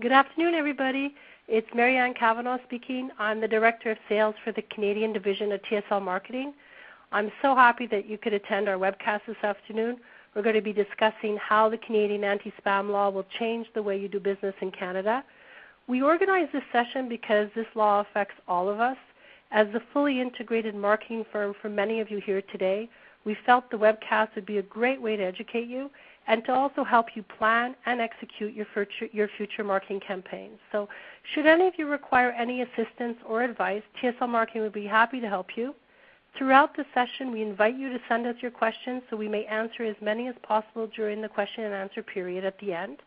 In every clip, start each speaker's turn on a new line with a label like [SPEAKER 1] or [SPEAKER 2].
[SPEAKER 1] Good afternoon, everybody. It's Marianne Cavanaugh speaking. I'm the Director of Sales for the Canadian Division of TSL Marketing. I'm so happy that you could attend our webcast this afternoon. We're going to be discussing how the Canadian anti-spam law will change the way you do business in Canada. We organized this session because this law affects all of us. As the fully integrated marketing firm for many of you here today, we felt the webcast would be a great way to educate you and to also help you plan and execute your future marketing campaigns. So should any of you require any assistance or advice, TSL Marketing would be happy to help you. Throughout the session, we invite you to send us your questions so we may answer as many as possible during the question and answer period at the end.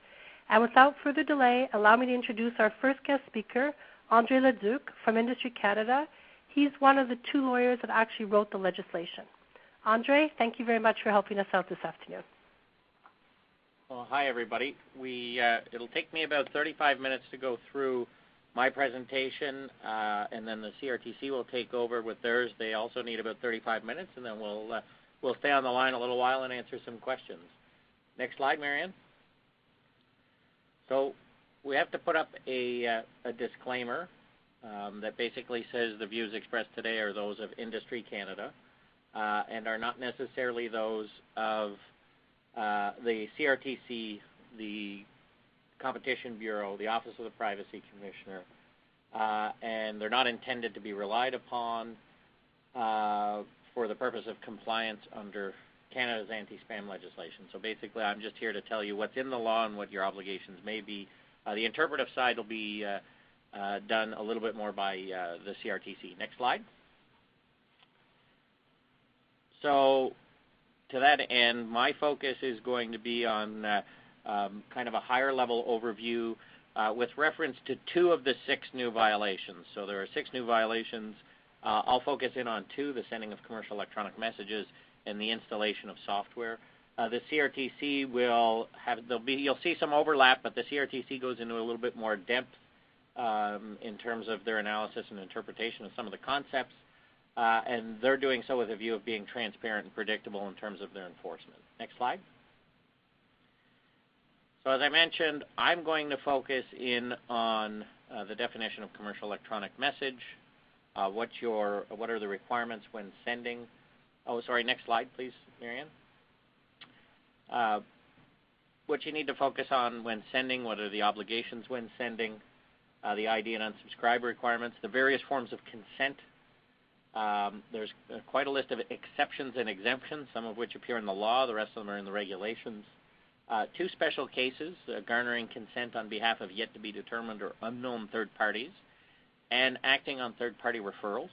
[SPEAKER 1] And without further delay, allow me to introduce our first guest speaker, Andre Leduc from Industry Canada. He's one of the two lawyers that actually wrote the legislation. Andre, thank you very much for helping us out this afternoon.
[SPEAKER 2] Well, hi, everybody. It'll take me about 35 minutes to go through my presentation, and then the CRTC will take over with theirs. They also need about 35 minutes, and then we'll stay on the line a little while and answer some questions. Next slide, Marianne. So we have to put up a disclaimer that basically says the views expressed today are those of Industry Canada and are not necessarily those of the CRTC, the Competition Bureau, the Office of the Privacy Commissioner, and they're not intended to be relied upon for the purpose of compliance under Canada's anti-spam legislation. So basically, I'm just here to tell you what's in the law and what your obligations may be. The interpretive side will be done a little bit more by the CRTC. Next slide. So to that end, my focus is going to be on kind of a higher level overview with reference to 2 of the 6 new violations. So there are 6 new violations. I'll focus in on 2, the sending of commercial electronic messages and the installation of software. The CRTC will have, you'll see some overlap, but the CRTC goes into a little bit more depth in terms of their analysis and interpretation of some of the concepts. And they're doing so with a view of being transparent and predictable in terms of their enforcement. Next slide. So as I mentioned, I'm going to focus in on the definition of commercial electronic message, what are the requirements when sending. Oh, sorry, next slide, please, Marianne. What you need to focus on when sending, what are the obligations when sending, the ID and unsubscribe requirements, the various forms of consent. There's quite a list of exceptions and exemptions, some of which appear in the law, the rest of them are in the regulations. 2 special cases, garnering consent on behalf of yet-to-be-determined or unknown third parties, and acting on third-party referrals.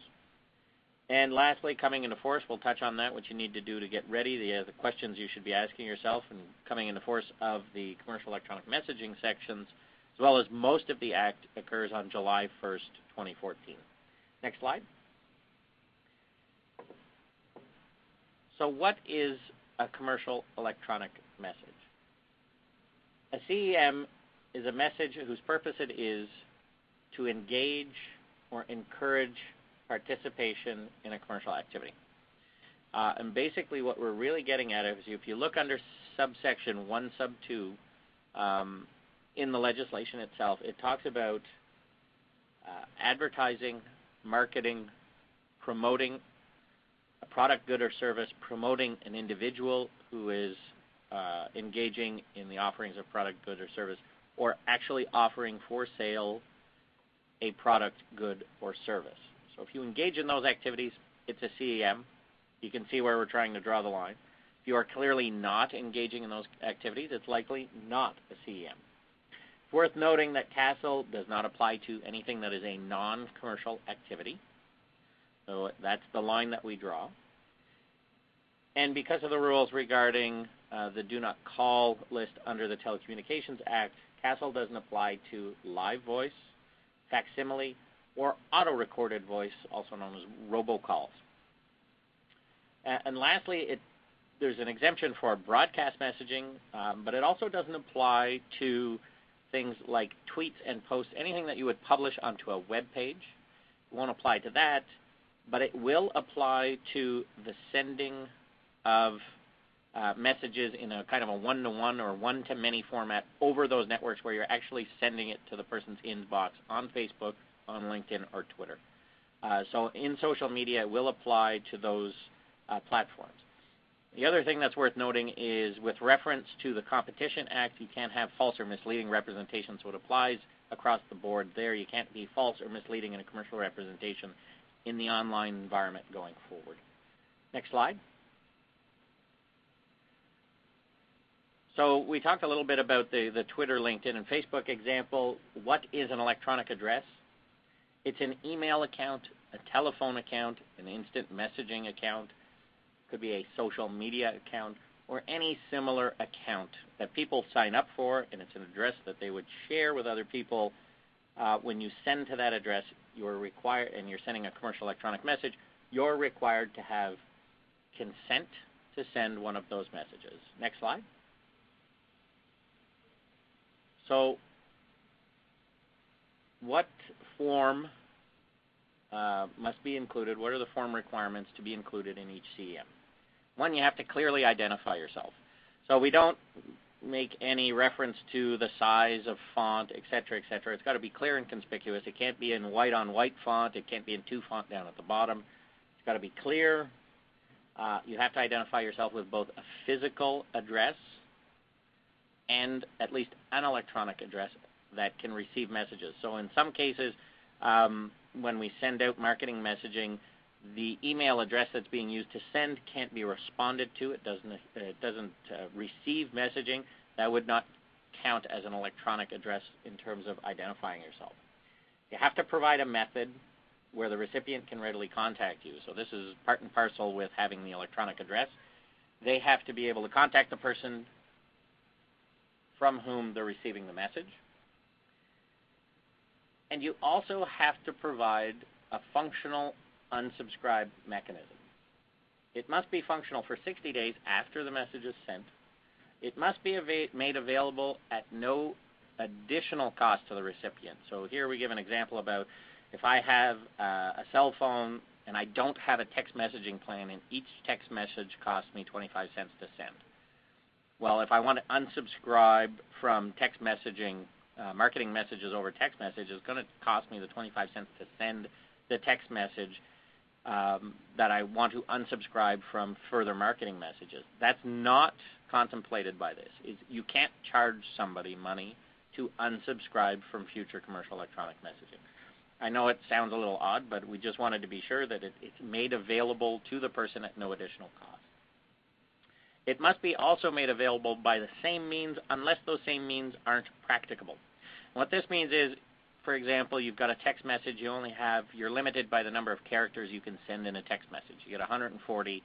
[SPEAKER 2] And lastly, coming into force, we'll touch on that, what you need to do to get ready, the questions you should be asking yourself, and coming into force of the commercial electronic messaging sections, as well as most of the Act occurs on July 1st, 2014. Next slide. So what is a commercial electronic message? A CEM is a message whose purpose it is to engage or encourage participation in a commercial activity. And basically what we're really getting at is if you look under subsection 1 sub 2 in the legislation itself, it talks about advertising, marketing, promoting a product, good, or service, promoting an individual who is engaging in the offerings of product, good, or service, or actually offering for sale a product, good, or service. So if you engage in those activities, it's a CEM. You can see where we're trying to draw the line. If you are clearly not engaging in those activities, it's likely not a CEM. It's worth noting that CASL does not apply to anything that is a non-commercial activity. So that's the line that we draw. And because of the rules regarding the Do Not Call list under the Telecommunications Act, CASL doesn't apply to live voice, facsimile, or auto-recorded voice, also known as robocalls. And lastly, there's an exemption for broadcast messaging, but it also doesn't apply to things like tweets and posts, anything that you would publish onto a web page. It won't apply to that, but it will apply to the sending of messages in a kind of a one-to-one or one-to-many format over those networks where you're actually sending it to the person's inbox on Facebook, on LinkedIn, or Twitter. So in social media, it will apply to those platforms. The other thing that's worth noting is with reference to the Competition Act, you can't have false or misleading representation, so it applies across the board there. You can't be false or misleading in a commercial representation in the online environment going forward. Next slide. So we talked a little bit about the Twitter, LinkedIn, and Facebook example. What is an electronic address? It's an email account, a telephone account, an instant messaging account, could be a social media account, or any similar account that people sign up for, and it's an address that they would share with other people. When you send to that address, you're required, and you're sending a commercial electronic message, you're required to have consent to send one of those messages. Next slide. So what form must be included? What are the form requirements to be included in each CEM? One, you have to clearly identify yourself. So we don't make any reference to the size of font, et cetera, et cetera. It's got to be clear and conspicuous. It can't be in white on white font. It can't be in 2 font down at the bottom. It's got to be clear. You have to identify yourself with both a physical address and at least an electronic address that can receive messages. So in some cases, when we send out marketing messaging, the email address that's being used to send can't be responded to. It doesn't receive messaging. That would not count as an electronic address in terms of identifying yourself. You have to provide a method where the recipient can readily contact you. So this is part and parcel with having the electronic address. They have to be able to contact the person from whom they're receiving the message. And you also have to provide a functional unsubscribe mechanism. It must be functional for 60 days after the message is sent. It must be made available at no additional cost to the recipient. So here we give an example about if I have a cell phone and I don't have a text messaging plan and each text message costs me 25 cents to send. Well, if I want to unsubscribe from text messaging, marketing messages over text message, it's going to cost me the 25 cents to send the text message that I want to unsubscribe from further marketing messages. That's not contemplated by this. You can't charge somebody money to unsubscribe from future commercial electronic messaging. I know it sounds a little odd, but we just wanted to be sure that it's made available to the person at no additional cost. It must be also made available by the same means unless those same means aren't practicable. What this means is, for example, you've got a text message, you're limited by the number of characters you can send in a text message. You get 140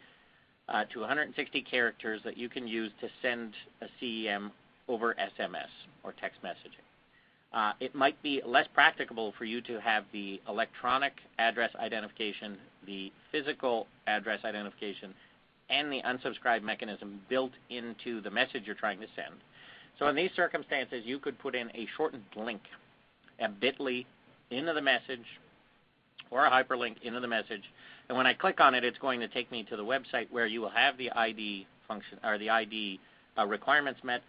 [SPEAKER 2] to 160 characters that you can use to send a CEM over SMS or text messaging. It might be less practicable for you to have the electronic address identification, the physical address identification, and the unsubscribe mechanism built into the message you're trying to send. So in these circumstances, you could put in a shortened link, a bit.ly into the message or a hyperlink into the message. And when I click on it, it's going to take me to the website where you will have the ID function or the ID requirements met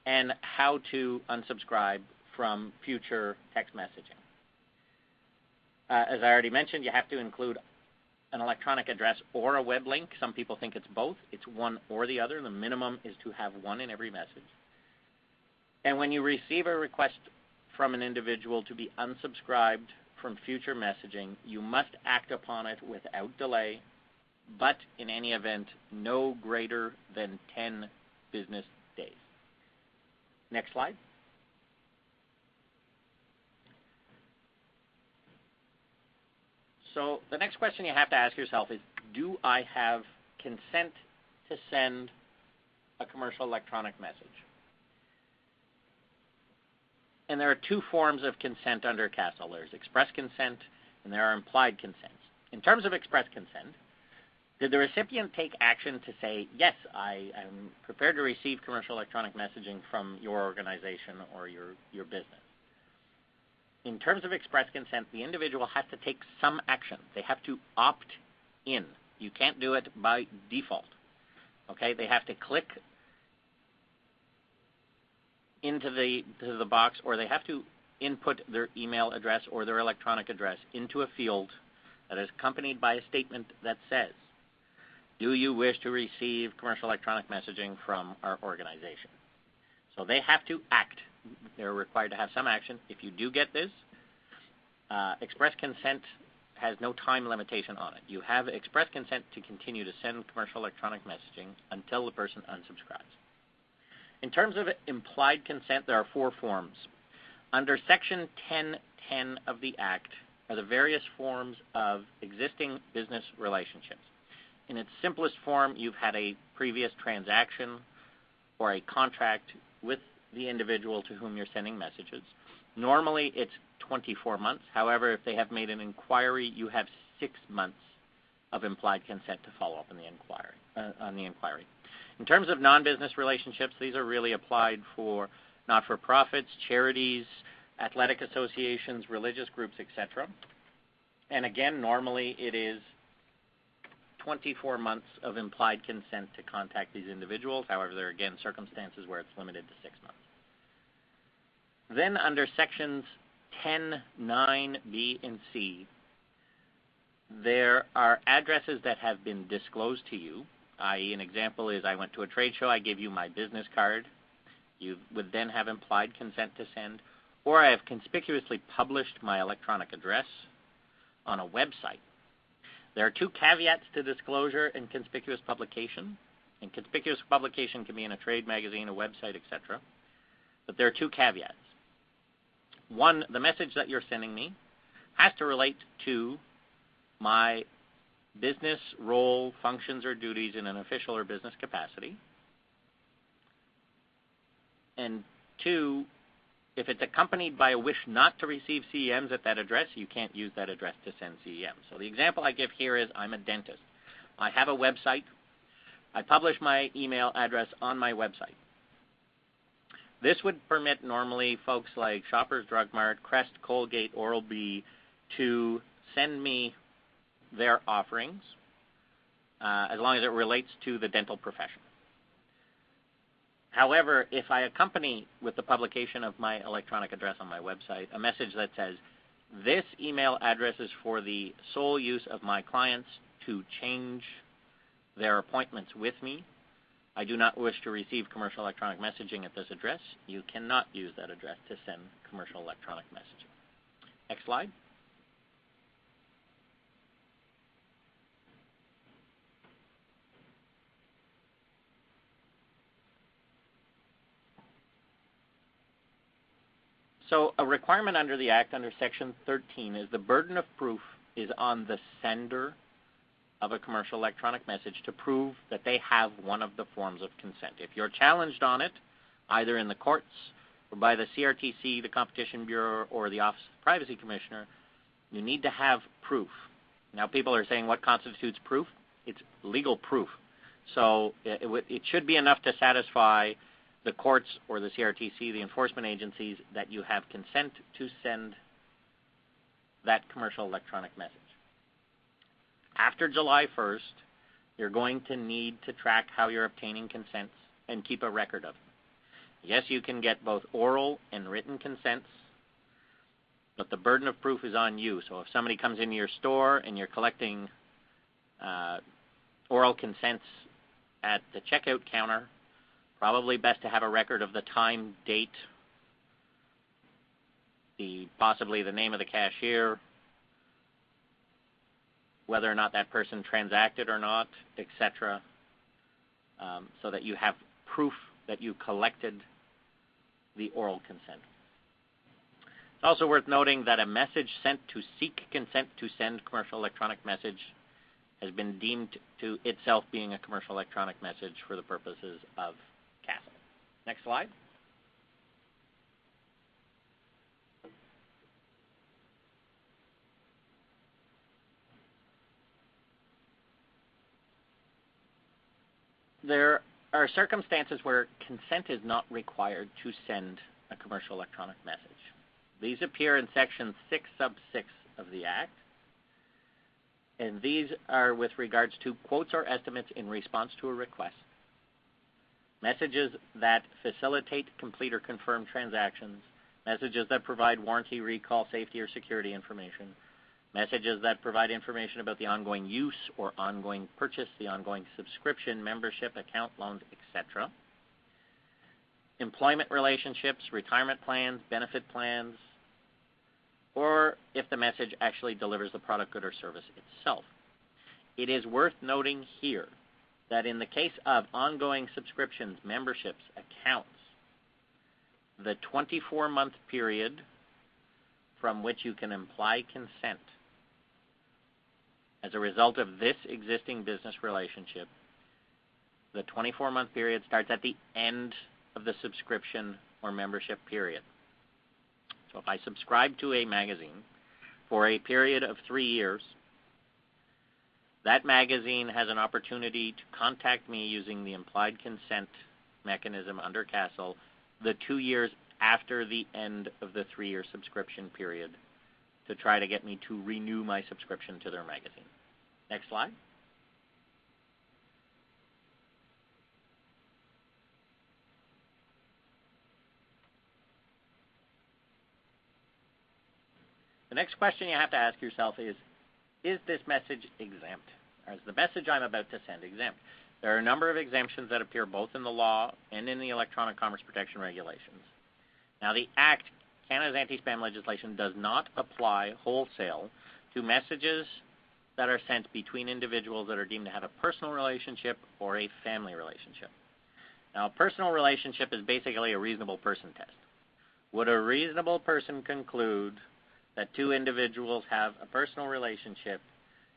[SPEAKER 2] and how to unsubscribe from future text messaging. As I already mentioned, you have to include an electronic address or a web link. Some people think it's both. It's one or the other. The minimum is to have one in every message. And when you receive a request from an individual to be unsubscribed from future messaging, you must act upon it without delay, but in any event, no greater than 10 business days. Next slide. So the next question you have to ask yourself is, do I have consent to send a commercial electronic message? And there are 2 forms of consent under CASL. There's express consent and there are implied consents. In terms of express consent, did the recipient take action to say, yes, I am prepared to receive commercial electronic messaging from your organization or your business? In terms of express consent, the individual has to take some action. They have to opt in. You can't do it by default. Okay, they have to click into the box, or they have to input their email address or their electronic address into a field that is accompanied by a statement that says, do you wish to receive commercial electronic messaging from our organization? So they have to act. They're required to have some action. If you do get this, express consent has no time limitation on it. You have express consent to continue to send commercial electronic messaging until the person unsubscribes. In terms of implied consent, there are 4 forms. Under Section 1010 of the Act are the various forms of existing business relationships. In its simplest form, you've had a previous transaction or a contract with the individual to whom you're sending messages. Normally, it's 24 months. However, if they have made an inquiry, you have 6 months of implied consent to follow up on the inquiry. In terms of non-business relationships, these are really applied for not-for-profits, charities, athletic associations, religious groups, etc. And again, normally it is 24 months of implied consent to contact these individuals. However, there are again circumstances where it's limited to 6 months. Then under Sections 10(9), B, and C, there are addresses that have been disclosed to you, i.e. an example is I went to a trade show, I gave you my business card. You would then have implied consent to send. Or I have conspicuously published my electronic address on a website. There are 2 caveats to disclosure and conspicuous publication. And conspicuous publication can be in a trade magazine, a website, etc. But there are 2 caveats. One, the message that you're sending me has to relate to my business role, functions, or duties in an official or business capacity. And 2, if it's accompanied by a wish not to receive CEMs at that address, you can't use that address to send CEMs. So the example I give here is I'm a dentist. I have a website. I publish my email address on my website. This would permit normally folks like Shoppers Drug Mart, Crest, Colgate, Oral-B to send me their offerings as long as it relates to the dental profession. However, if I accompany with the publication of my electronic address on my website a message that says, this email address is for the sole use of my clients to change their appointments with me, I do not wish to receive commercial electronic messaging at this address, you cannot use that address to send commercial electronic messaging. Next slide. So a requirement under the Act, under Section 13, is the burden of proof is on the sender of a commercial electronic message to prove that they have one of the forms of consent. If you're challenged on it, either in the courts or by the CRTC, the Competition Bureau, or the Office of the Privacy Commissioner, you need to have proof. Now people are saying, what constitutes proof? It's legal proof. So it should be enough to satisfy the courts or the CRTC, the enforcement agencies, that you have consent to send that commercial electronic message. After July 1st, you're going to need to track how you're obtaining consents and keep a record of them. Yes, you can get both oral and written consents, but the burden of proof is on you. So if somebody comes into your store and you're collecting oral consents at the checkout counter, probably best to have a record of the time, date, possibly the name of the cashier, whether or not that person transacted or not, etc., so that you have proof that you collected the oral consent. It's also worth noting that a message sent to seek consent to send commercial electronic message has been deemed to itself being a commercial electronic message for the purposes of CASL. Next slide. There are circumstances where consent is not required to send a commercial electronic message. These appear in Section 6 sub 6 of the Act, and these are with regards to quotes or estimates in response to a request, messages that facilitate, complete, or confirm transactions, messages that provide warranty, recall, safety, or security information, messages that provide information about the ongoing use or ongoing purchase, the ongoing subscription, membership, account, loans, etc., employment relationships, retirement plans, benefit plans, or if the message actually delivers the product, good, or service itself. It is worth noting here that in the case of ongoing subscriptions, memberships, accounts, the 24-month period from which you can imply consent as a result of this existing business relationship, the 24-month period starts at the end of the subscription or membership period. So if I subscribe to a magazine for a period of 3 years, that magazine has an opportunity to contact me using the implied consent mechanism under CASL the 2 years after the end of the 3-year subscription period to try to get me to renew my subscription to their magazine. Next slide. The next question you have to ask yourself is this message exempt? Or is the message I'm about to send exempt? There are a number of exemptions that appear both in the law and in the Electronic Commerce Protection Regulations. Now, the Act, Canada's anti-spam legislation, does not apply wholesale to messages that are sent between individuals that are deemed to have a personal relationship or a family relationship. Now, a personal relationship is basically a reasonable person test. Would a reasonable person conclude that two individuals have a personal relationship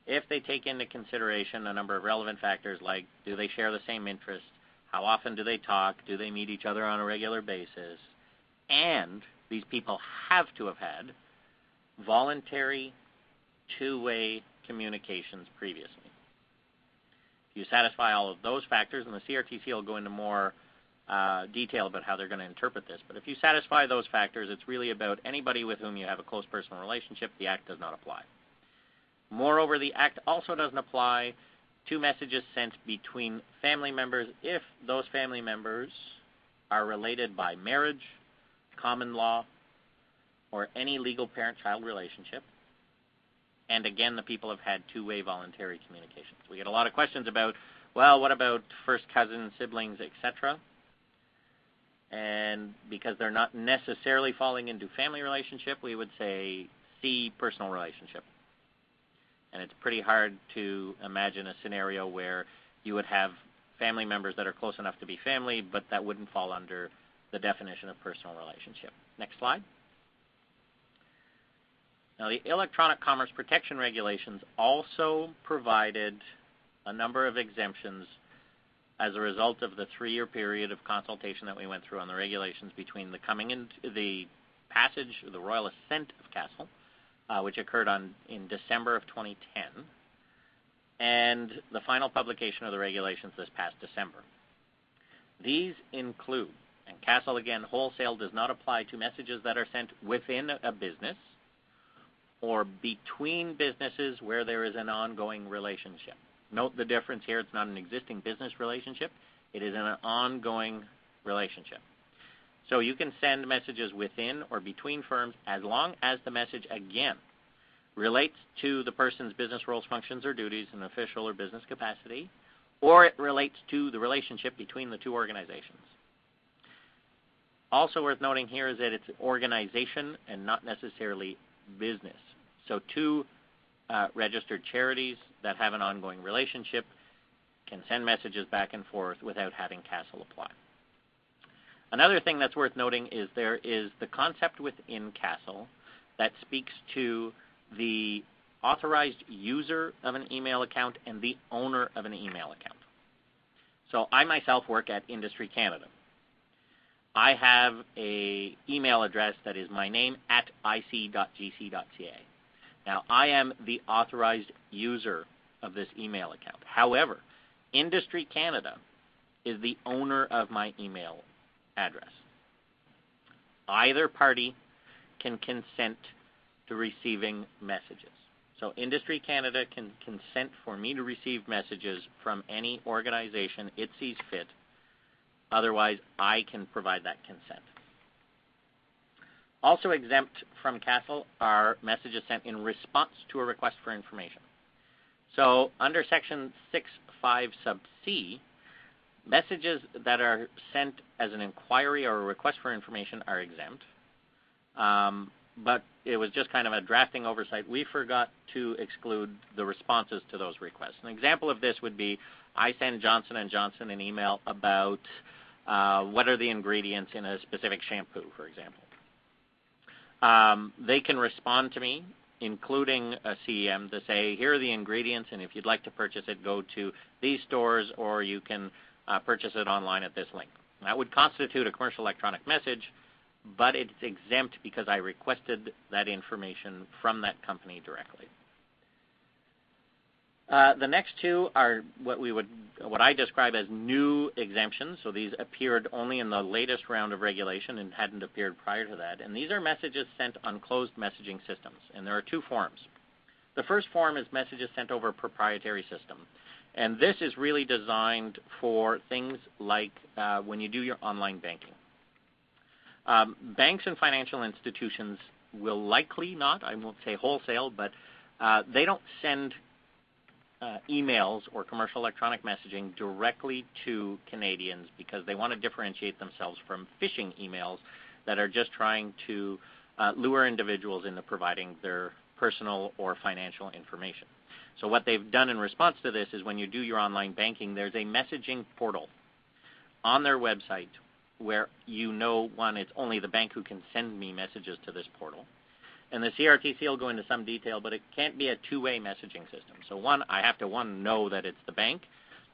[SPEAKER 2] if they take into consideration a number of relevant factors like, do they share the same interests, how often do they talk, do they meet each other on a regular basis, and these people have to have had voluntary two-way communications previously. If you satisfy all of those factors, and the CRTC will go into more detail about how they're going to interpret this, but if you satisfy those factors, it's really about anybody with whom you have a close personal relationship. The Act does not apply. Moreover, the Act also doesn't apply to messages sent between family members if those family members are related by marriage, common law, or any legal parent-child relationship. And again, the people have had two-way voluntary communications. We get a lot of questions about, well, what about first cousins, siblings, etc.? And because they're not necessarily falling into family relationship, we would say C, personal relationship. And it's pretty hard to imagine a scenario where you would have family members that are close enough to be family, but that wouldn't fall under the definition of personal relationship. Next slide. Now, the Electronic Commerce Protection Regulations also provided a number of exemptions as a result of the 3-year period of consultation that we went through on the regulations between the coming into the passage, the royal assent of CASL, which occurred in December of 2010, and the final publication of the regulations this past December. These include, and CASL again, wholesale does not apply to messages that are sent within a business or between businesses where there is an ongoing relationship. Note the difference here. It's not an existing business relationship. It is an ongoing relationship. So you can send messages within or between firms as long as the message, again, relates to the person's business roles, functions, or duties in official or business capacity, or it relates to the relationship between the two organizations. Also worth noting here is that it's organization and not necessarily business. So two registered charities that have an ongoing relationship can send messages back and forth without having CASL apply. Another thing that's worth noting is there is the concept within CASL that speaks to the authorized user of an email account and the owner of an email account. So I myself work at Industry Canada. I have an email address that is my name at ic.gc.ca. Now, I am the authorized user of this email account. However, Industry Canada is the owner of my email address. Either party can consent to receiving messages. So Industry Canada can consent for me to receive messages from any organization it sees fit Otherwise, I can provide that consent. Also exempt from CASL are messages sent in response to a request for information. So under Section 6.5 sub C, messages that are sent as an inquiry or a request for information are exempt. But it was just kind of a drafting oversight. We forgot to exclude the responses to those requests. An example of this would be I send Johnson & Johnson an email about what are the ingredients in a specific shampoo, for example. They can respond to me, including a CEM, to say, here are the ingredients, and if you'd like to purchase it, go to these stores, or you can purchase it online at this link. That would constitute a commercial electronic message, but it's exempt because I requested that information from that company directly. The next two are what I describe as new exemptions. So these appeared only in the latest round of regulation and hadn't appeared prior to that. And these are messages sent on closed messaging systems. And there are two forms. The first form is messages sent over a proprietary system. And this is really designed for things like when you do your online banking. Banks and financial institutions will likely not, I won't say wholesale, but they don't send emails or commercial electronic messaging directly to Canadians because they want to differentiate themselves from phishing emails that are just trying to lure individuals into providing their personal or financial information. So what they've done in response to this is when you do your online banking, there's a messaging portal on their website where one, it's only the bank who can send me messages to this portal. And the CRTC will go into some detail, but it can't be a two-way messaging system. So I have to know that it's the bank,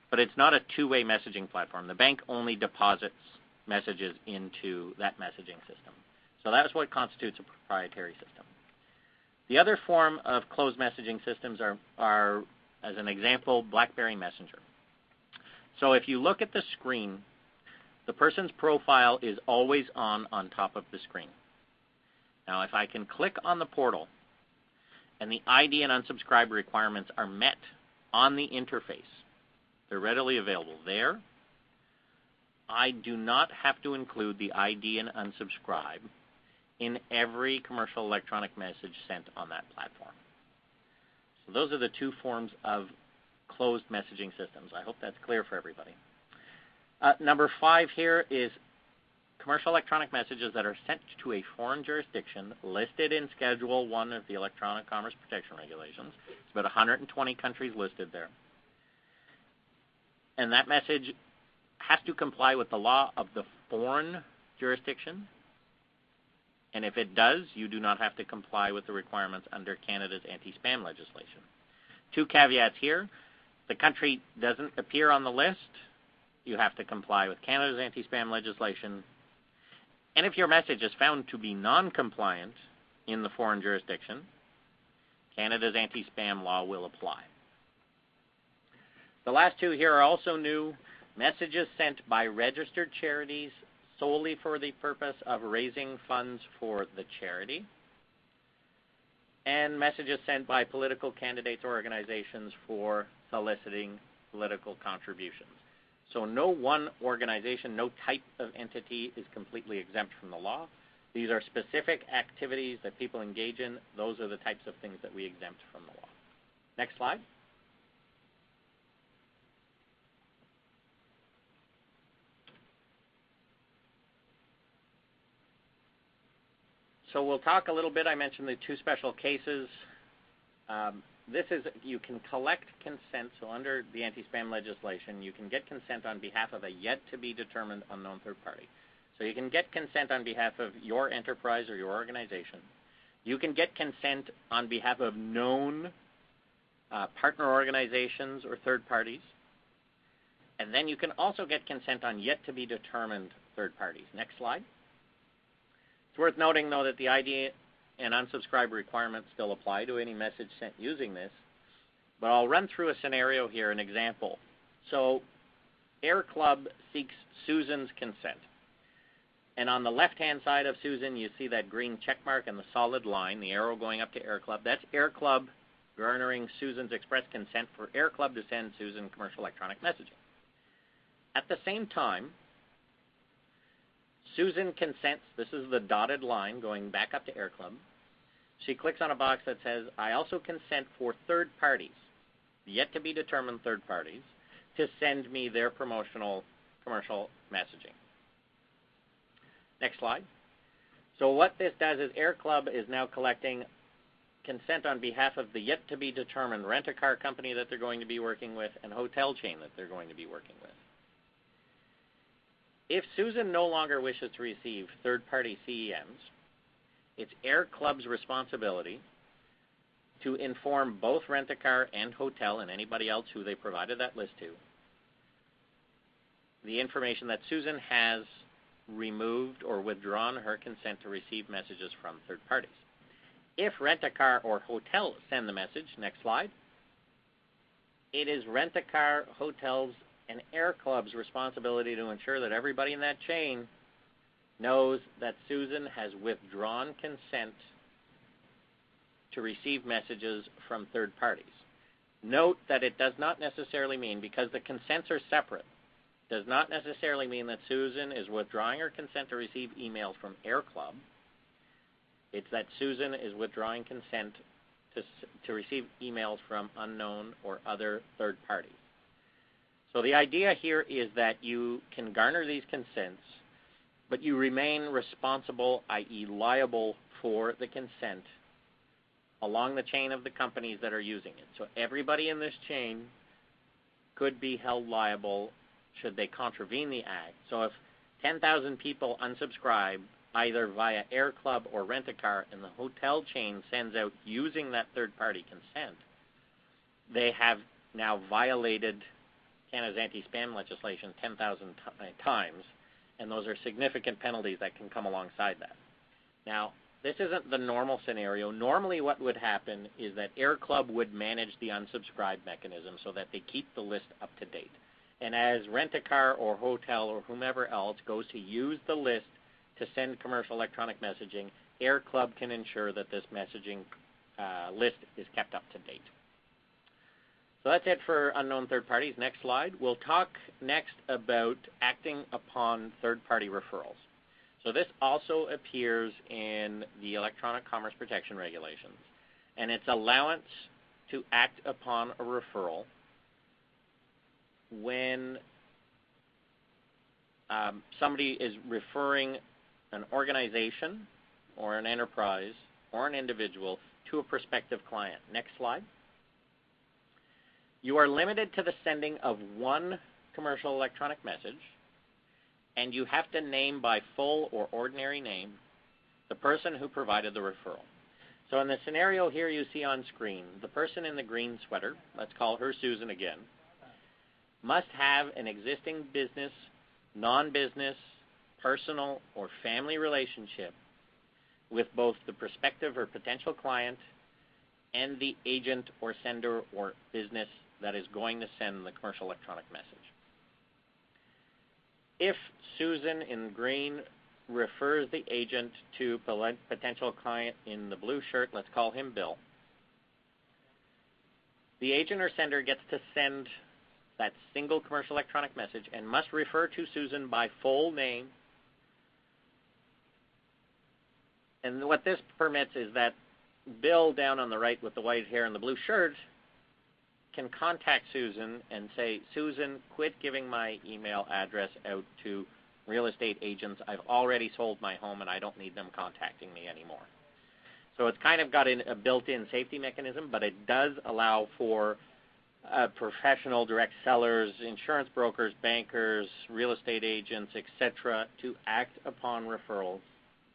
[SPEAKER 2] but it's not a two-way messaging platform. The bank only deposits messages into that messaging system. So that's what constitutes a proprietary system. The other form of closed messaging systems are, as an example, BlackBerry Messenger. So if you look at the screen, the person's profile is always on top of the screen. Now, if I can click on the portal and the ID and unsubscribe requirements are met on the interface, they're readily available there, I do not have to include the ID and unsubscribe in every commercial electronic message sent on that platform. So those are the two forms of closed messaging systems. I hope that's clear for everybody. Number 5 here is commercial electronic messages that are sent to a foreign jurisdiction listed in Schedule 1 of the Electronic Commerce Protection Regulations. It's about 120 countries listed there. And that message has to comply with the law of the foreign jurisdiction. And if it does, you do not have to comply with the requirements under Canada's Anti Spam legislation. 2 caveats here. The country doesn't appear on the list. You have to comply with Canada's Anti Spam legislation. And if your message is found to be non-compliant in the foreign jurisdiction, Canada's Anti Spam law will apply. The last 2 here are also new. Messages sent by registered charities solely for the purpose of raising funds for the charity, and messages sent by political candidates or organizations for soliciting political contributions. So no one organization, no type of entity is completely exempt from the law. These are specific activities that people engage in. Those are the types of things that we exempt from the law. Next slide. So we'll talk a little bit. I mentioned the 2 special cases. You can collect consent. So under the anti-spam legislation, you can get consent on behalf of a yet-to-be-determined unknown third party. So you can get consent on behalf of your enterprise or your organization. You can get consent on behalf of known partner organizations or third parties. And then you can also get consent on yet-to-be-determined third parties. Next slide. It's worth noting, though, that the ID and unsubscribe requirements still apply to any message sent using this. But I'll run through a scenario here, an example. So Air Club seeks Susan's consent. And on the left-hand side of Susan, you see that green check mark and the solid line, the arrow going up to Air Club. That's Air Club garnering Susan's express consent for Air Club to send Susan commercial electronic messaging. At the same time, Susan consents. This is the dotted line going back up to Air Club. She clicks on a box that says, I also consent for third parties, yet to be determined third parties, to send me their promotional commercial messaging. Next slide. So what this does is Air Club is now collecting consent on behalf of the yet to be determined rent-a-car company that they're going to be working with and hotel chain that they're going to be working with. If Susan no longer wishes to receive third-party CEMs, it's Air Club's responsibility to inform both rent-a-car and hotel and anybody else who they provided that list to the information that Susan has removed or withdrawn her consent to receive messages from third parties. If rent-a-car or hotel send the message, next slide, it is rent-a-car, hotels, and Air Club's responsibility to ensure that everybody in that chain knows that Susan has withdrawn consent to receive messages from third parties. Note that it does not necessarily mean, because the consents are separate, does not necessarily mean that Susan is withdrawing her consent to receive emails from Air Club. It's that Susan is withdrawing consent to receive emails from unknown or other third parties. So the idea here is that you can garner these consents, but you remain responsible, i.e. liable for the consent along the chain of the companies that are using it. So everybody in this chain could be held liable should they contravene the act. So if 10,000 people unsubscribe either via Air Club or Rent-A-Car and the hotel chain sends out using that third-party consent, they have now violated Canada's anti-spam legislation 10,000 times, and those are significant penalties that can come alongside that. Now, this isn't the normal scenario. Normally what would happen is that Air Club would manage the unsubscribe mechanism so that they keep the list up to date. And as Rent-A-Car or hotel or whomever else goes to use the list to send commercial electronic messaging, Air Club can ensure that this messaging list is kept up to date. So that's it for unknown third parties. Next slide. We'll talk next about acting upon third-party referrals. So this also appears in the Electronic Commerce Protection Regulations, and it's allowance to act upon a referral when somebody is referring an organization or an enterprise or an individual to a prospective client. Next slide. You are limited to the sending of one commercial electronic message, and you have to name by full or ordinary name the person who provided the referral. So in the scenario here you see on screen, the person in the green sweater, let's call her Susan again, must have an existing business, non-business, personal, or family relationship with both the prospective or potential client and the agent or sender or business that is going to send the commercial electronic message. If Susan in green refers the agent to potential client in the blue shirt, let's call him Bill, the agent or sender gets to send that single commercial electronic message and must refer to Susan by full name. And what this permits is that Bill down on the right with the white hair and the blue shirt can contact Susan and say, Susan, quit giving my email address out to real estate agents. I've already sold my home and I don't need them contacting me anymore. So it's kind of got a built-in safety mechanism, but it does allow for professional direct sellers, insurance brokers, bankers, real estate agents, etc. to act upon referrals.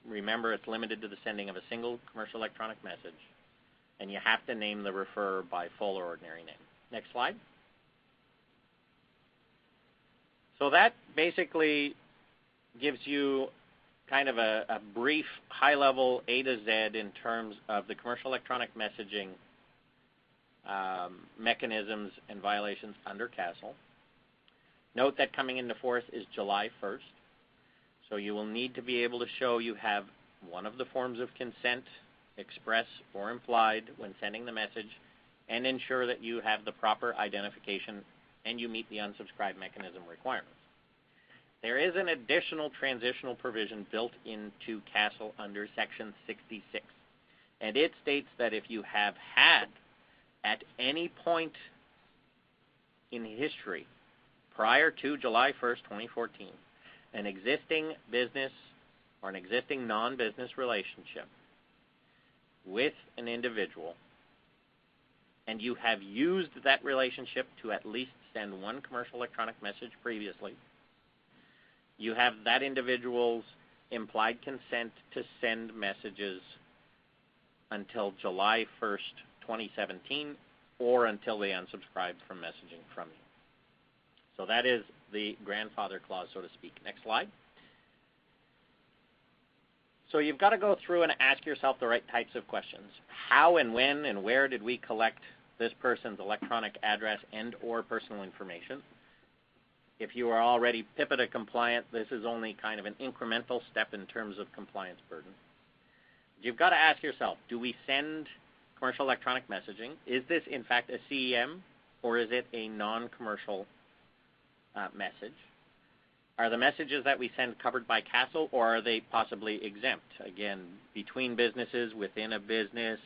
[SPEAKER 2] Remember, it's limited to the sending of a single commercial electronic message, and you have to name the referrer by full or ordinary name. Next slide. So that basically gives you kind of a brief, high-level A to Z in terms of the commercial electronic messaging mechanisms and violations under CASL. Note that coming into force is July 1st. So you will need to be able to show you have one of the forms of consent, express or implied, when sending the message, and ensure that you have the proper identification and you meet the unsubscribe mechanism requirements. There is an additional transitional provision built into CASL under Section 66, and it states that if you have had at any point in history prior to July 1st, 2014, an existing business or an existing non-business relationship with an individual, and you have used that relationship to at least send one commercial electronic message previously, you have that individual's implied consent to send messages until July 1st, 2017, or until they unsubscribe from messaging from you. So that is the grandfather clause, so to speak. Next slide. So you've got to go through and ask yourself the right types of questions. How and when and where did we collect this person's electronic address and or personal information? If you are already PIPEDA compliant, this is only kind of an incremental step in terms of compliance burden. You've got to ask yourself, do we send commercial electronic messaging? Is this in fact a CEM, or is it a non-commercial message? Are the messages that we send covered by CASL, or are they possibly exempt? Again, between businesses, within a business,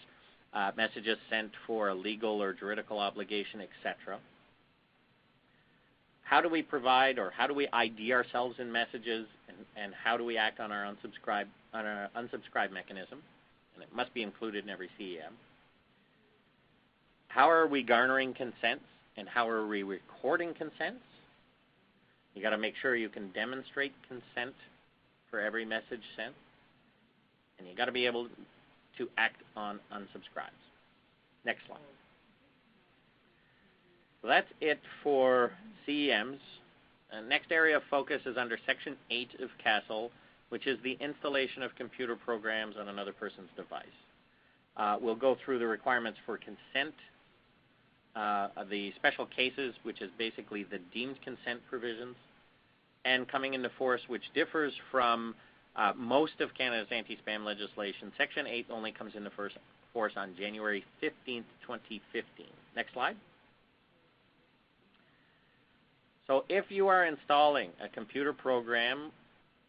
[SPEAKER 2] messages sent for a legal or juridical obligation, etc. How do we provide, or how do we ID ourselves in messages, and how do we act on our unsubscribe mechanism? And it must be included in every CEM. How are we garnering consents, and how are we recording consents? You got to make sure you can demonstrate consent for every message sent, and you got to be able to act on unsubscribes. Next slide. So that's it for CEMs. Next area of focus is under Section 8 of CASL, which is the installation of computer programs on another person's device. We'll go through the requirements for consent, the special cases, which is basically the deemed consent provisions, and coming into force, which differs from most of Canada's anti-spam legislation. Section 8 only comes into force on January 15th, 2015. Next slide. So if you are installing a computer program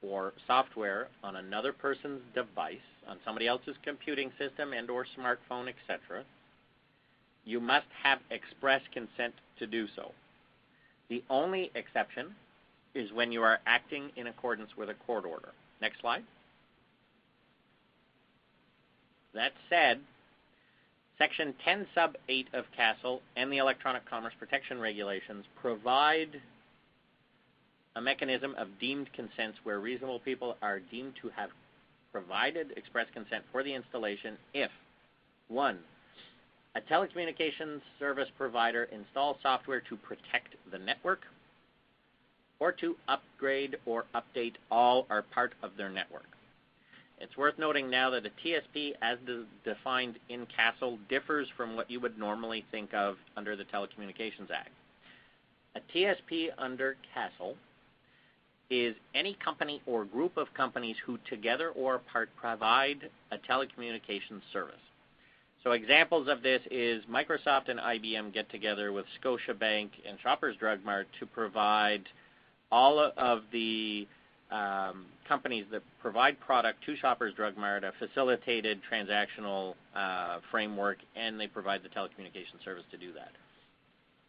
[SPEAKER 2] or software on another person's device, on somebody else's computing system and or smartphone, etc., you must have express consent to do so. The only exception is when you are acting in accordance with a court order. Next slide. That said, Section 10 sub 8 of CASL and the Electronic Commerce Protection Regulations provide a mechanism of deemed consents where reasonable people are deemed to have provided express consent for the installation if, 1, a telecommunications service provider installs software to protect the network, or to upgrade or update all or part of their network. It's worth noting now that a TSP, as defined in CASL, differs from what you would normally think of under the Telecommunications Act. A TSP under CASL is any company or group of companies who together or apart provide a telecommunications service. So examples of this is Microsoft and IBM get together with Scotiabank and Shoppers Drug Mart to provide all of the companies that provide product to Shoppers Drug Mart a facilitated transactional framework, and they provide the telecommunications service to do that.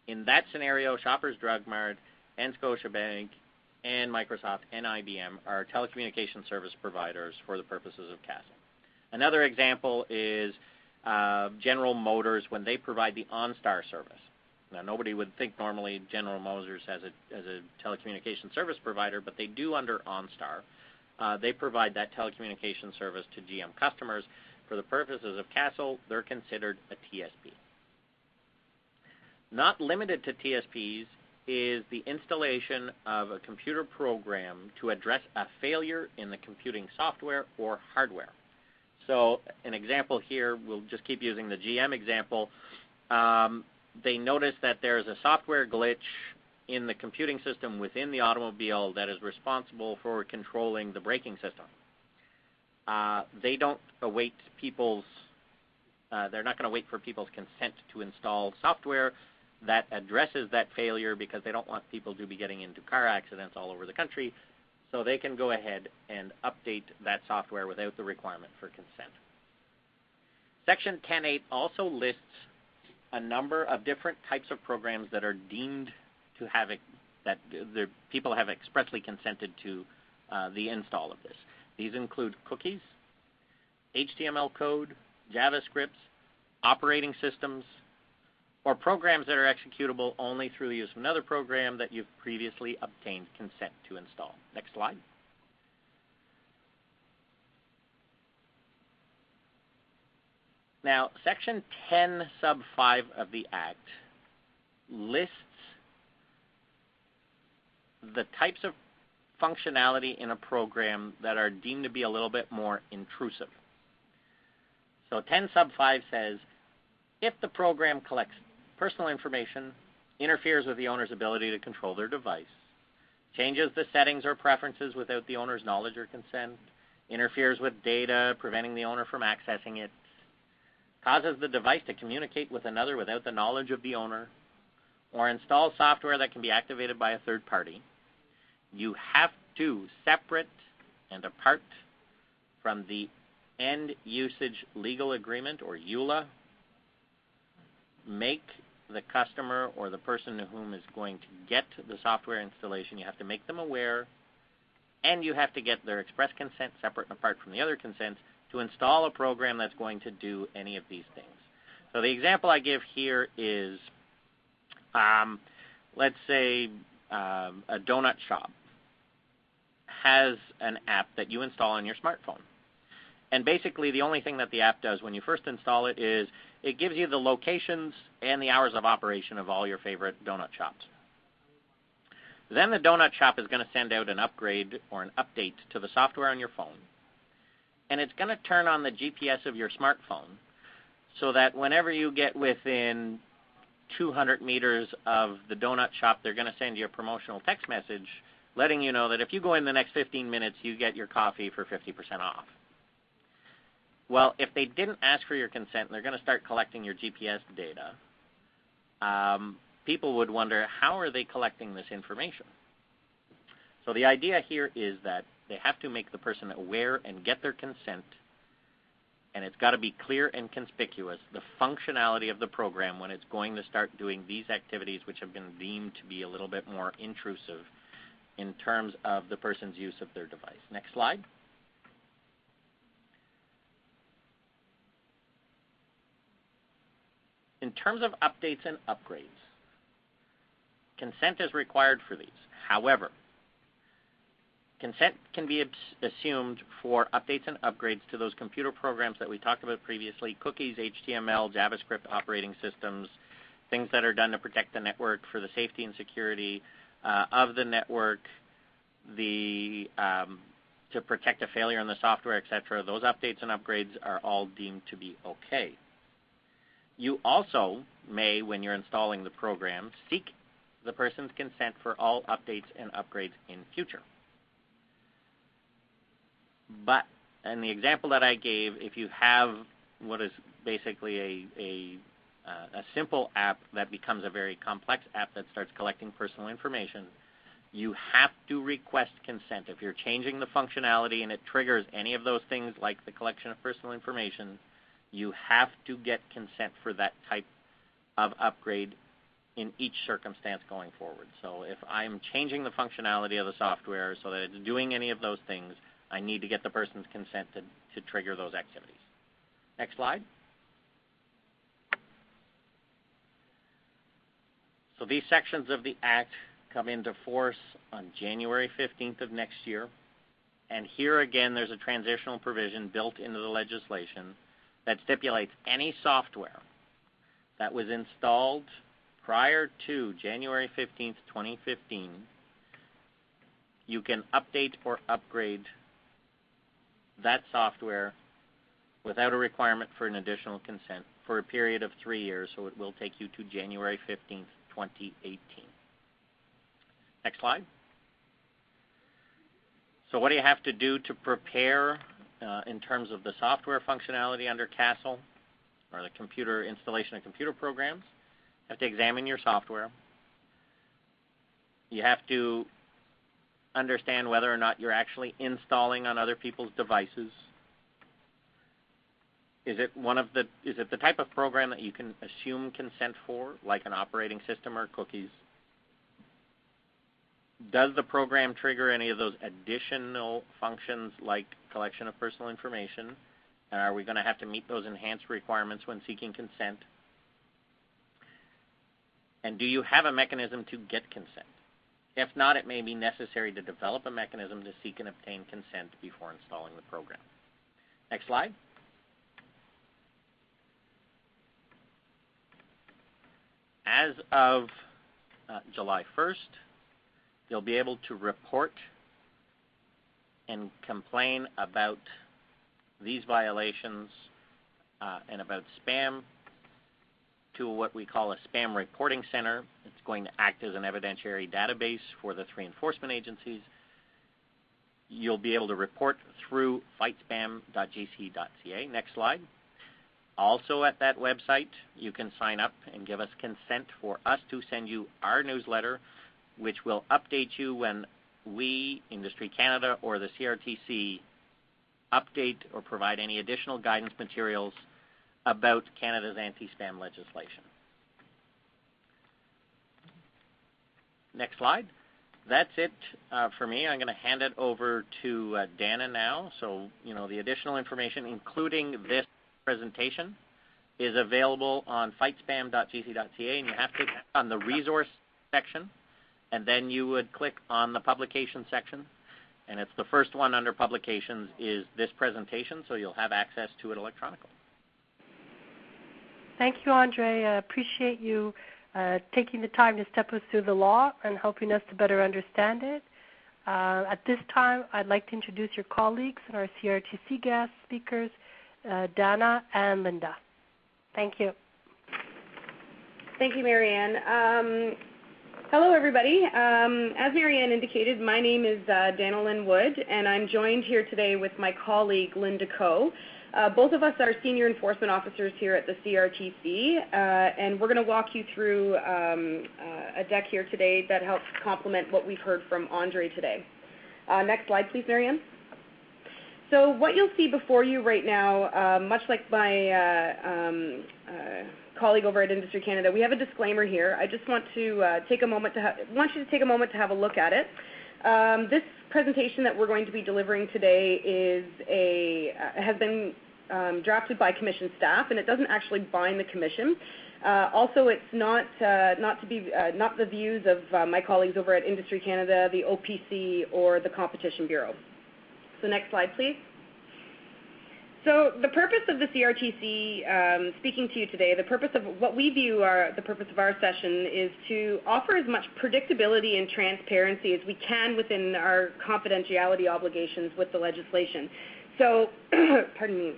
[SPEAKER 2] In that scenario, Shoppers Drug Mart and Scotiabank and Microsoft and IBM are telecommunications service providers for the purposes of CASL. Another example is General Motors when they provide the OnStar service. Now, nobody would think normally General Motors as a telecommunications service provider, but they do under OnStar. They provide that telecommunications service to GM customers. For the purposes of CASL, they're considered a TSP. Not limited to TSPs is the installation of a computer program to address a failure in the computing software or hardware. So an example here, we'll just keep using the GM example. They notice that there's a software glitch in the computing system within the automobile that is responsible for controlling the braking system. They don't await they're not going to wait for people's consent to install software. that addresses that failure because they don't want people to be getting into car accidents all over the country, so they can go ahead and update that software without the requirement for consent. Section 10.8 also lists a number of different types of programs that are deemed to have that the people have expressly consented to the install of this. These include cookies, HTML code, JavaScript, operating systems, or programs that are executable only through the use of another program that you've previously obtained consent to install. Next slide. Now, Section 10 sub 5 of the Act lists the types of functionality in a program that are deemed to be a little bit more intrusive. So 10 sub 5 says, if the program collects personal information, interferes with the owner's ability to control their device, changes the settings or preferences without the owner's knowledge or consent, interferes with data, preventing the owner from accessing it, causes the device to communicate with another without the knowledge of the owner, or installs software that can be activated by a third party, you have to, separate and apart from the End Usage Legal Agreement, or EULA, make the customer or the person to whom is going to get the software installation, you have to make them aware, and you have to get their express consent separate and apart from the other consents to install a program that's going to do any of these things. So the example I give here is, let's say a donut shop has an app that you install on your smartphone. And basically the only thing that the app does when you first install it is it gives you the locations and the hours of operation of all your favorite donut shops. Then the donut shop is going to send out an upgrade or an update to the software on your phone. And it's going to turn on the GPS of your smartphone so that whenever you get within 200 meters of the donut shop, they're going to send you a promotional text message letting you know that if you go in the next 15 minutes, you get your coffee for 50% off. Well, if they didn't ask for your consent and they're going to start collecting your GPS data, people would wonder, how are they collecting this information? So the idea here is that they have to make the person aware and get their consent, and it's got to be clear and conspicuous, the functionality of the program when it's going to start doing these activities which have been deemed to be a little bit more intrusive in terms of the person's use of their device. Next slide. In terms of updates and upgrades, consent is required for these. However, consent can be assumed for updates and upgrades to those computer programs that we talked about previously, cookies, HTML, JavaScript, operating systems, things that are done to protect the network for the safety and security of the network, to protect a failure in the software, etc. Those updates and upgrades are all deemed to be okay. You also may, when you're installing the program, seek the person's consent for all updates and upgrades in future. But in the example that I gave, if you have what is basically a simple app that becomes a very complex app that starts collecting personal information, you have to request consent. If you're changing the functionality and it triggers any of those things like the collection of personal information, you have to get consent for that type of upgrade in each circumstance going forward. So if I'm changing the functionality of the software so that it's doing any of those things, I need to get the person's consent to trigger those activities. Next slide. So these sections of the Act come into force on January 15th of next year. And here again, there's a transitional provision built into the legislation that stipulates any software that was installed prior to January 15th, 2015, you can update or upgrade that software without a requirement for an additional consent for a period of 3 years, so it will take you to January 15th, 2018. Next slide. So what do you have to do to prepare in terms of the software functionality under CASL, or the computer installation of computer programs? have to examine your software. You have to understand whether or not you're actually installing on other people's devices. Is it the type of program that you can assume consent for, like an operating system or cookies? Does the program trigger any of those additional functions like collection of personal information? And are we going to have to meet those enhanced requirements when seeking consent? And do you have a mechanism to get consent? If not, it may be necessary to develop a mechanism to seek and obtain consent before installing the program. Next slide. As of July 1st, you'll be able to report and complain about these violations and about spam to what we call a spam reporting center. It's going to act as an evidentiary database for the 3 enforcement agencies. You'll be able to report through fightspam.gc.ca. Next slide. Also at that website, you can sign up and give us consent for us to send you our newsletter, which will update you when we, Industry Canada, or the CRTC update or provide any additional guidance materials about Canada's anti-spam legislation. Next slide. That's it for me. I'm going to hand it over to Dana now. So, the additional information, including this presentation, is available on fightspam.gc.ca, and you have to click on the resource section, and then you would click on the publication section, and it's the first one under publications is this presentation, so you'll have access to it electronically.
[SPEAKER 1] Thank you, Andre. I appreciate you taking the time to step us through the law and helping us to better understand it. At this time, I'd like to introduce your colleagues and our CRTC guest speakers, Dana and Linda. Thank you.
[SPEAKER 3] Thank you, Marianne. Hello, everybody. As Marianne indicated, my name is Dana Lynn Wood, and I'm joined here today with my colleague, Linda Coe. Both of us are senior enforcement officers here at the CRTC, and we're going to walk you through a deck here today that helps complement what we've heard from Andre today. Next slide, please, Marianne. So what you'll see before you right now, much like my colleague over at Industry Canada, we have a disclaimer here. I just want to take a moment to have a look at it. This presentation that we're going to be delivering today has been drafted by Commission staff, and it doesn't actually bind the Commission. Also, it's not the views of my colleagues over at Industry Canada, the OPC, or the Competition Bureau. So next slide, please. So the purpose of the CRTC speaking to you today, the purpose of what we view the purpose of our session is to offer as much predictability and transparency as we can within our confidentiality obligations with the legislation. So, pardon me.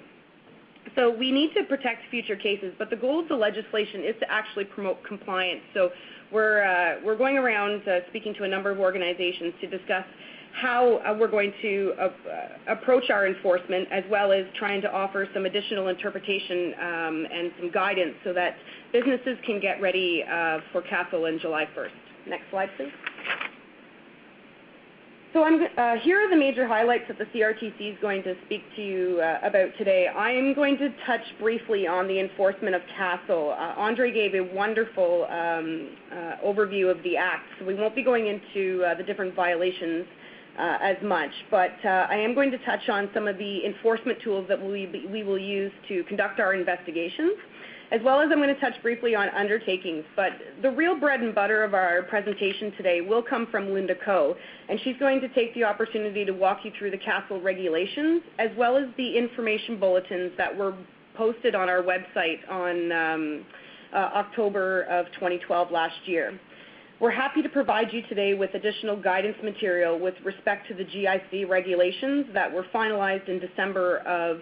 [SPEAKER 3] So we need to protect future cases, but the goal of the legislation is to actually promote compliance. So we're going around speaking to a number of organizations to discuss how we're going to approach our enforcement, as well as trying to offer some additional interpretation and some guidance so that businesses can get ready for CASL on July 1st. Next slide, please. So here are the major highlights that the CRTC is going to speak to you about today. I am going to touch briefly on the enforcement of CASL. Andre gave a wonderful overview of the Act, so we won't be going into the different violations as much, but I am going to touch on some of the enforcement tools that we will use to conduct our investigations, as well as I'm going to touch briefly on undertakings. But the real bread and butter of our presentation today will come from Linda Coe, and she's going to take the opportunity to walk you through the CASL regulations, as well as the information bulletins that were posted on our website on October of 2012 last year. We're happy to provide you today with additional guidance material with respect to the GIC regulations that were finalized in December of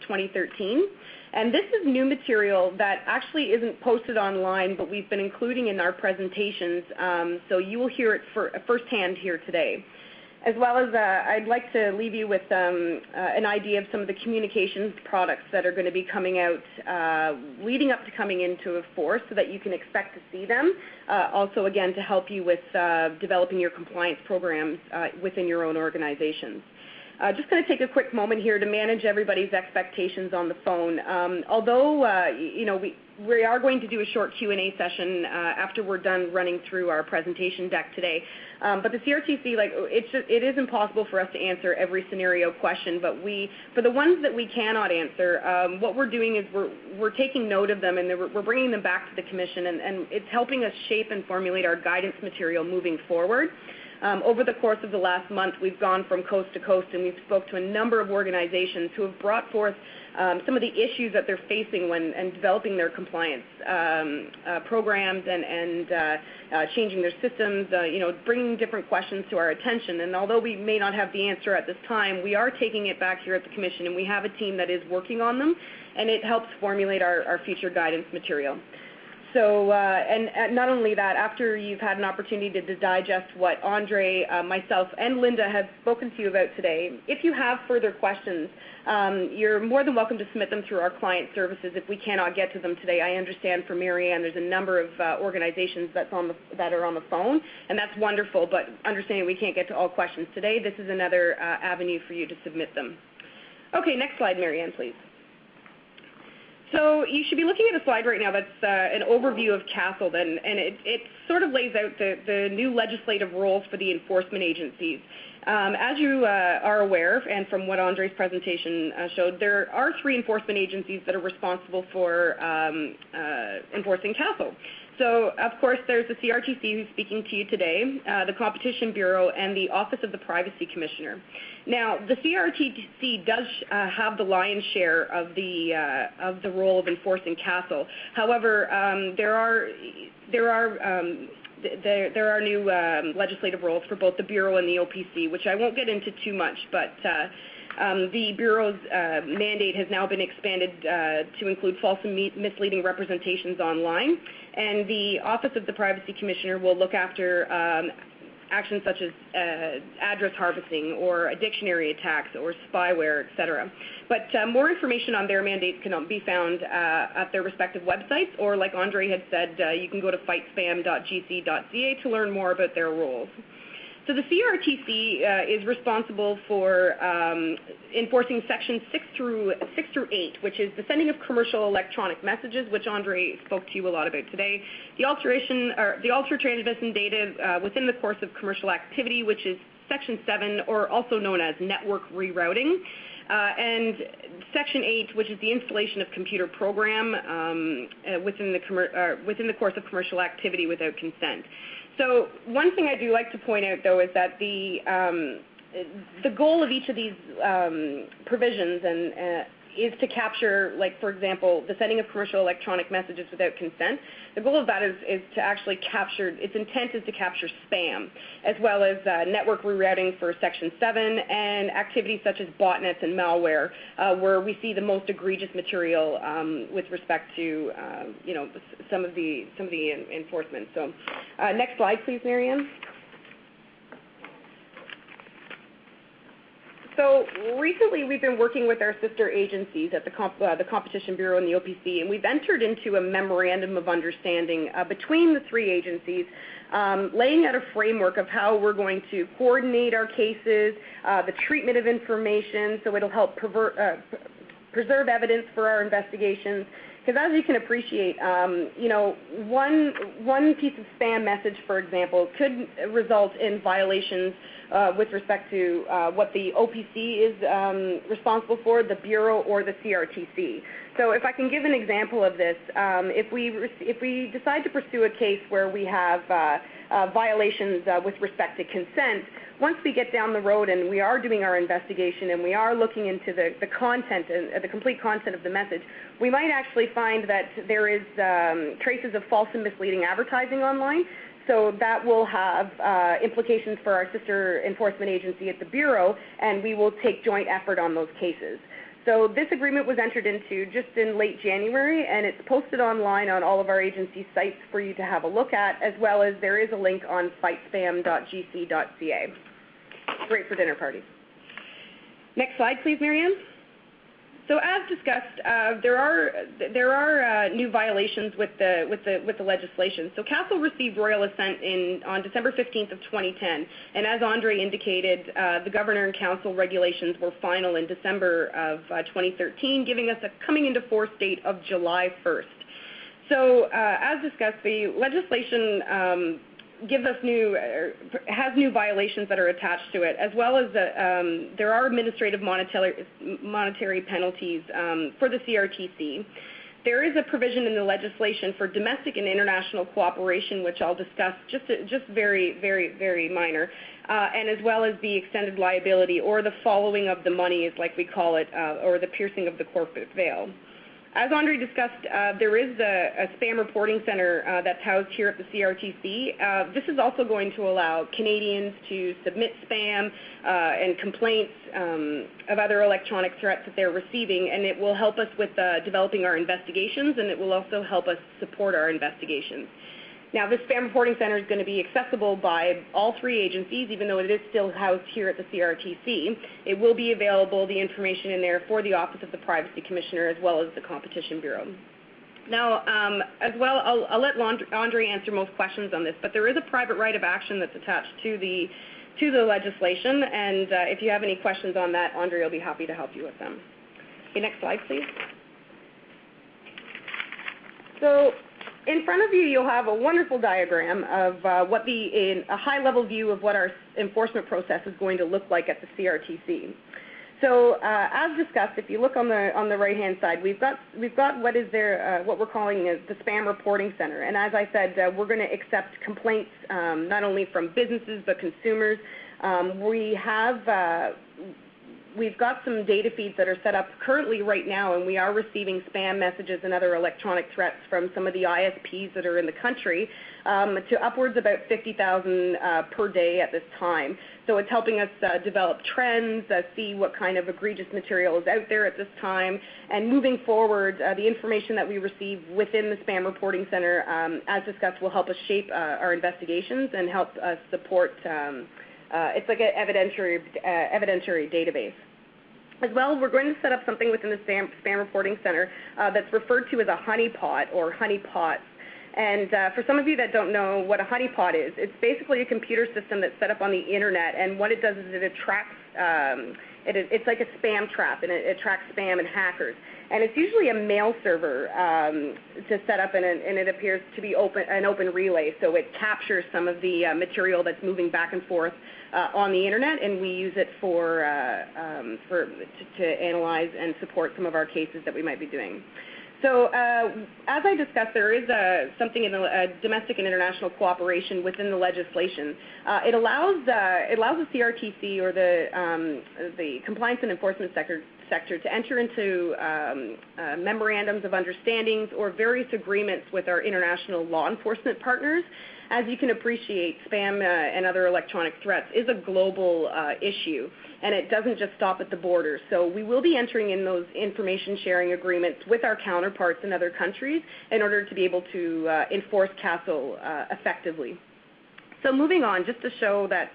[SPEAKER 3] 2013. And this is new material that actually isn't posted online, but we've been including in our presentations, so you will hear it firsthand here today. as well as I'd like to leave you with an idea of some of the communications products that are going to be coming out leading up to coming into force so that you can expect to see them. Also, again, to help you with developing your compliance programs within your own organizations. Just going to take a quick moment here to manage everybody's expectations on the phone. Although, you know, we are going to do a short Q&A session after we're done running through our presentation deck today. But the CRTC, like, it is impossible for us to answer every scenario question, but for the ones that we cannot answer, what we're doing is we're taking note of them and we're bringing them back to the Commission, and it's helping us shape and formulate our guidance material moving forward. Over the course of the last month, we've gone from coast to coast and we've spoke to a number of organizations who have brought forth some of the issues that they're facing when developing their compliance programs and changing their systems, you know, bringing different questions to our attention. And although we may not have the answer at this time, we are taking it back here at the Commission, and we have a team that is working on them, and it helps formulate our future guidance material. So, and not only that, after you've had an opportunity to digest what Andre, myself, and Linda have spoken to you about today, if you have further questions, you're more than welcome to submit them through our client services if we cannot get to them today. I understand for Marianne there's a number of organizations that are on the phone, and that's wonderful, but understanding we can't get to all questions today, this is another avenue for you to submit them. Okay, next slide, Marianne, please. So you should be looking at a slide right now that's an overview of CASL, and it sort of lays out the new legislative roles for the enforcement agencies. As you are aware, and from what Andre's presentation showed, there are 3 enforcement agencies that are responsible for enforcing CASL. So, of course, there's the CRTC who's speaking to you today, the Competition Bureau, and the Office of the Privacy Commissioner. Now, the CRTC does have the lion's share of the role of enforcing CASL. However, there are new legislative roles for both the Bureau and the OPC, which I won't get into too much, but the Bureau's mandate has now been expanded to include false and misleading representations online, and the Office of the Privacy Commissioner will look after actions such as address harvesting or dictionary attacks or spyware, etc. But more information on their mandates can be found at their respective websites, or like Andre had said, you can go to fightspam.gc.ca to learn more about their roles. So the CRTC is responsible for enforcing sections 6 through 8, which is the sending of commercial electronic messages, which Andre spoke to you a lot about today, the ultra-transmission data within the course of commercial activity, which is section 7, or also known as network rerouting, and section 8, which is the installation of computer program within the course of commercial activity without consent. So one thing I do like to point out, though, is that the goal of each of these provisions is to capture, like, for example, the sending of commercial electronic messages without consent. The goal of that is to actually capture, its intent is to capture spam, as well as network rerouting for Section 7 and activities such as botnets and malware, where we see the most egregious material with respect to, you know, some of the enforcement. So, next slide, please, Marianne. So recently we've been working with our sister agencies at the Competition Bureau and the OPC, and we've entered into a memorandum of understanding between the 3 agencies, laying out a framework of how we're going to coordinate our cases, the treatment of information, so it'll help preserve evidence for our investigations. Because as you can appreciate, you know, one piece of spam message, for example, could result in violations with respect to what the OPC is responsible for, the Bureau, or the CRTC. So if I can give an example of this, if we decide to pursue a case where we have violations with respect to consent, once we get down the road and we are doing our investigation and we are looking into the content and the complete content of the message, we might actually find that there is traces of false and misleading advertising online. So that will have implications for our sister enforcement agency at the Bureau, and we will take joint effort on those cases. So this agreement was entered into just in late January, and it's posted online on all of our agency sites for you to have a look at, as well as there is a link on fightspam.gc.ca. great for dinner parties. Next slide, please, Marianne. So as discussed, there are new violations with the legislation. So CASL received royal assent on December 15th of 2010, and as Andre indicated, the Governor and Council regulations were final in December of 2013, giving us a coming into force date of July 1st. So as discussed, the legislation gives us has new violations that are attached to it, as well as there are administrative monetary penalties for the CRTC. There is a provision in the legislation for domestic and international cooperation, which I'll discuss, just very, very, very minor, and as well as the extended liability, or the following of the money, is like we call it, or the piercing of the corporate veil. As Andre discussed, there is a spam reporting center that's housed here at the CRTC. This is also going to allow Canadians to submit spam and complaints of other electronic threats that they're receiving, and it will help us with developing our investigations, and it will also help us support our investigations. Now, this spam reporting center is going to be accessible by all three agencies, even though it is still housed here at the CRTC. It will be available, the information in there, for the Office of the Privacy Commissioner as well as the Competition Bureau. Now, as well, I'll let Andre answer most questions on this, but there is a private right of action that's attached to the legislation, and if you have any questions on that, Andre will be happy to help you with them. Okay, next slide, please. So, in front of you, you'll have a wonderful diagram of a high-level view of what our enforcement process is going to look like at the CRTC. So, as discussed, if you look on the right-hand side, we've got what we're calling the Spam Reporting Center. And as I said, we're going to accept complaints not only from businesses but consumers. We've got some data feeds that are set up currently right now, and we are receiving spam messages and other electronic threats from some of the ISPs that are in the country to upwards about 50,000 per day at this time. So it's helping us develop trends, see what kind of egregious material is out there at this time, and moving forward, the information that we receive within the Spam Reporting Center, as discussed, will help us shape our investigations and help us support it's like an evidentiary database. As well, we're going to set up something within the Spam Reporting Center that's referred to as a honeypot or honeypots. And for some of you that don't know what a honeypot is, it's basically a computer system that's set up on the internet, and what it does is it attracts, it's like a spam trap, and it attracts spam and hackers. And it's usually a mail server to set up, and it appears to be an open relay, so it captures some of the material that's moving back and forth on the internet, and we use it to analyze and support some of our cases that we might be doing. So as I discussed, there is something in the domestic and international cooperation within the legislation. It allows the CRTC or the compliance and enforcement sector to enter into memorandums of understandings or various agreements with our international law enforcement partners. As you can appreciate, spam and other electronic threats is a global issue, and it doesn't just stop at the border. So we will be entering in those information sharing agreements with our counterparts in other countries in order to be able to enforce CASL effectively. So moving on, just to show that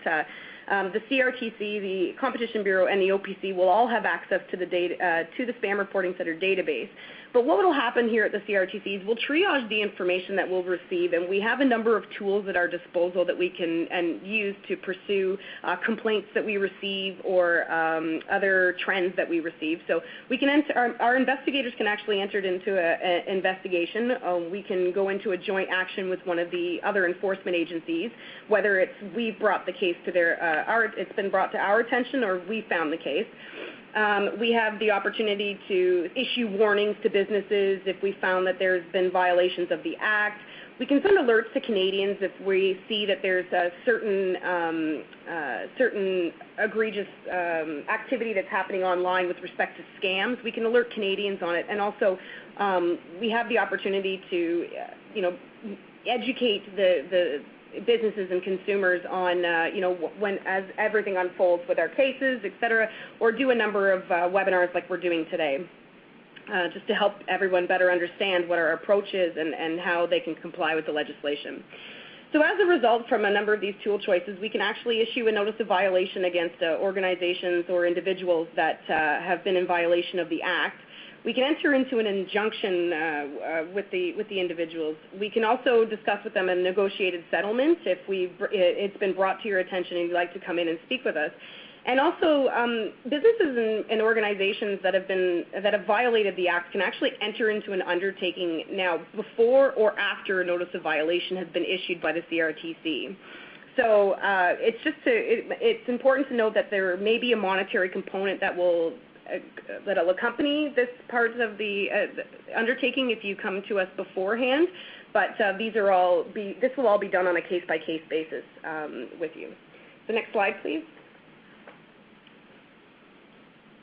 [SPEAKER 3] the CRTC, the Competition Bureau, and the OPC will all have access to the Spam Reporting Center database. But what will happen here at the CRTC is we'll triage the information that we'll receive, and we have a number of tools at our disposal that we can use to pursue complaints that we receive or other trends that we receive. So we can our investigators can actually enter into an investigation. We can go into a joint action with one of the other enforcement agencies, whether it's we've brought the case to it's been brought to our attention or we found the case. We have the opportunity to issue warnings to businesses if we found that there's been violations of the Act. We can send alerts to Canadians if we see that there's a certain egregious activity that's happening online with respect to scams. We can alert Canadians on it, and also we have the opportunity to, educate the businesses and consumers on, as everything unfolds with our cases, et cetera, or do a number of webinars like we're doing today, just to help everyone better understand what our approach is and how they can comply with the legislation. So as a result from a number of these tool choices, we can actually issue a notice of violation against organizations or individuals that have been in violation of the Act. We can enter into an injunction with the individuals. We can also discuss with them a negotiated settlement if it's been brought to your attention and you'd like to come in and speak with us. And also, businesses and organizations that have violated the Act can actually enter into an undertaking now before or after a notice of violation has been issued by the CRTC. So it's important to note that there may be a monetary component that'll accompany this part of the undertaking if you come to us beforehand. But this will all be done on a case-by-case basis with you. The next slide, please.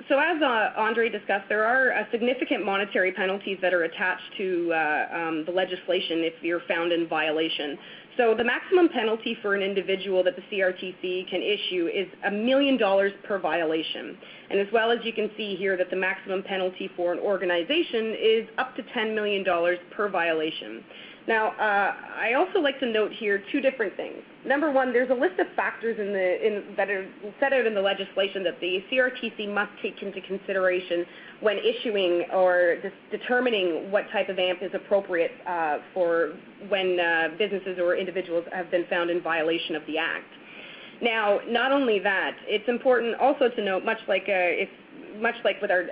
[SPEAKER 3] So as Andre discussed, there are significant monetary penalties that are attached to the legislation if you're found in violation. So the maximum penalty for an individual that the CRTC can issue is $1 million per violation. And as well as you can see here that the maximum penalty for an organization is up to $10 million per violation. Now, I also like to note here two different things. Number one, there's a list of factors that are set out in the legislation that the CRTC must take into consideration when issuing or determining what type of AMP is appropriate for when businesses or individuals have been found in violation of the Act. Now, not only that, it's important also to note, much like with our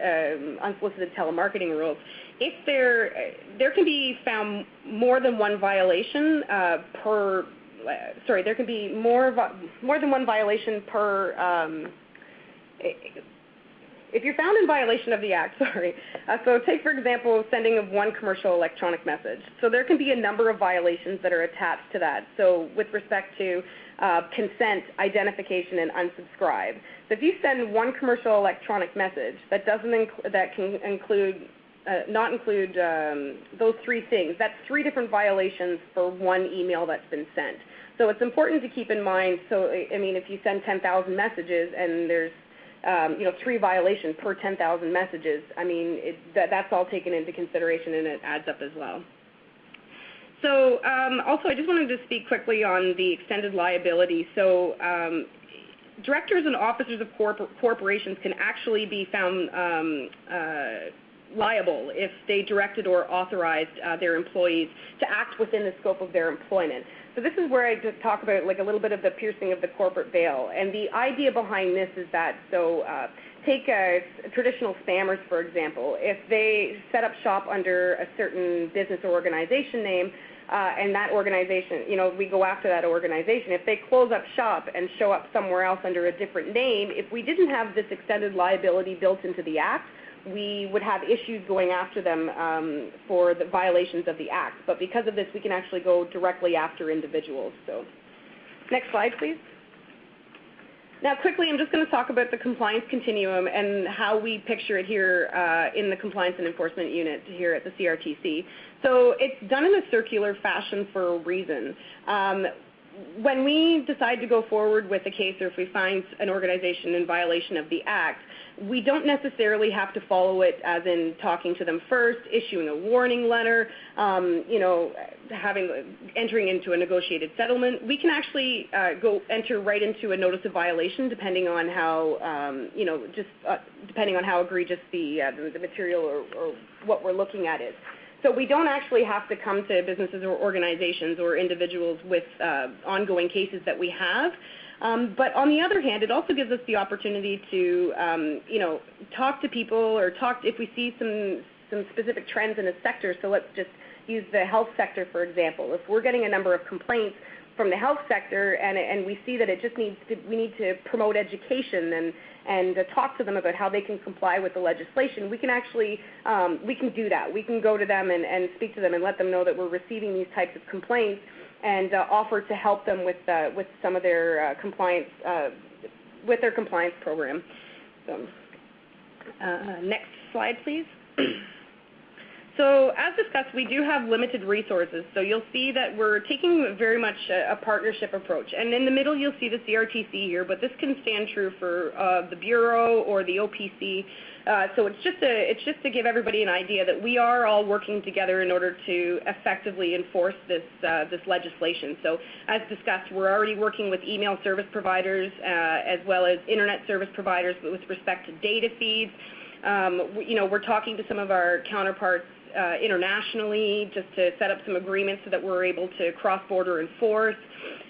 [SPEAKER 3] unsolicited telemarketing rules, if there can be found more than one violation there can be more than one violation per. If you're found in violation of the Act, so take for example sending of one commercial electronic message. So there can be a number of violations that are attached to that. So with respect to consent, identification, and unsubscribe. So if you send one commercial electronic message that can not include those three things, that's three different violations for one email that's been sent. So it's important to keep in mind. So I mean, if you send 10,000 messages and there's 3 violations per 10,000 messages, I mean, that's all taken into consideration and it adds up as well. So also, I just wanted to speak quickly on the extended liability. So directors and officers of corporations can actually be found liable if they directed or authorized their employees to act within the scope of their employment. So this is where I just talk about like a little bit of the piercing of the corporate veil. And the idea behind this is that, take traditional spammers, for example. If they set up shop under a certain business or organization name, and that organization, we go after that organization. If they close up shop and show up somewhere else under a different name, if we didn't have this extended liability built into the Act, we would have issues going after them for the violations of the Act. But because of this, we can actually go directly after individuals. So, next slide, please. Now, quickly, I'm just going to talk about the compliance continuum and how we picture it here in the Compliance and Enforcement Unit here at the CRTC. So it's done in a circular fashion for a reason. When we decide to go forward with a case or if we find an organization in violation of the Act, we don't necessarily have to follow it as in talking to them first, issuing a warning letter, entering into a negotiated settlement. We can actually enter right into a notice of violation depending on how, depending on how egregious the material or what we're looking at is. So we don't actually have to come to businesses or organizations or individuals with ongoing cases that we have. But on the other hand, it also gives us the opportunity to, talk to people or if we see some specific trends in a sector. So let's just use the health sector, for example. If we're getting a number of complaints from the health sector and we see that we need to promote education and talk to them about how they can comply with the legislation, we can actually, we can do that. We can go to them and speak to them and let them know that we're receiving these types of complaints and offer to help them with some of their compliance, with their compliance program. So, next slide, please. So as discussed, we do have limited resources. So you'll see that we're taking very much a partnership approach. And in the middle, you'll see the CRTC here, but this can stand true for the Bureau or the OPC. So it's just to give everybody an idea that we are all working together in order to effectively enforce this legislation. So as discussed, we're already working with email service providers as well as internet service providers with respect to data feeds. We're talking to some of our counterparts internationally just to set up some agreements so that we're able to cross-border enforce.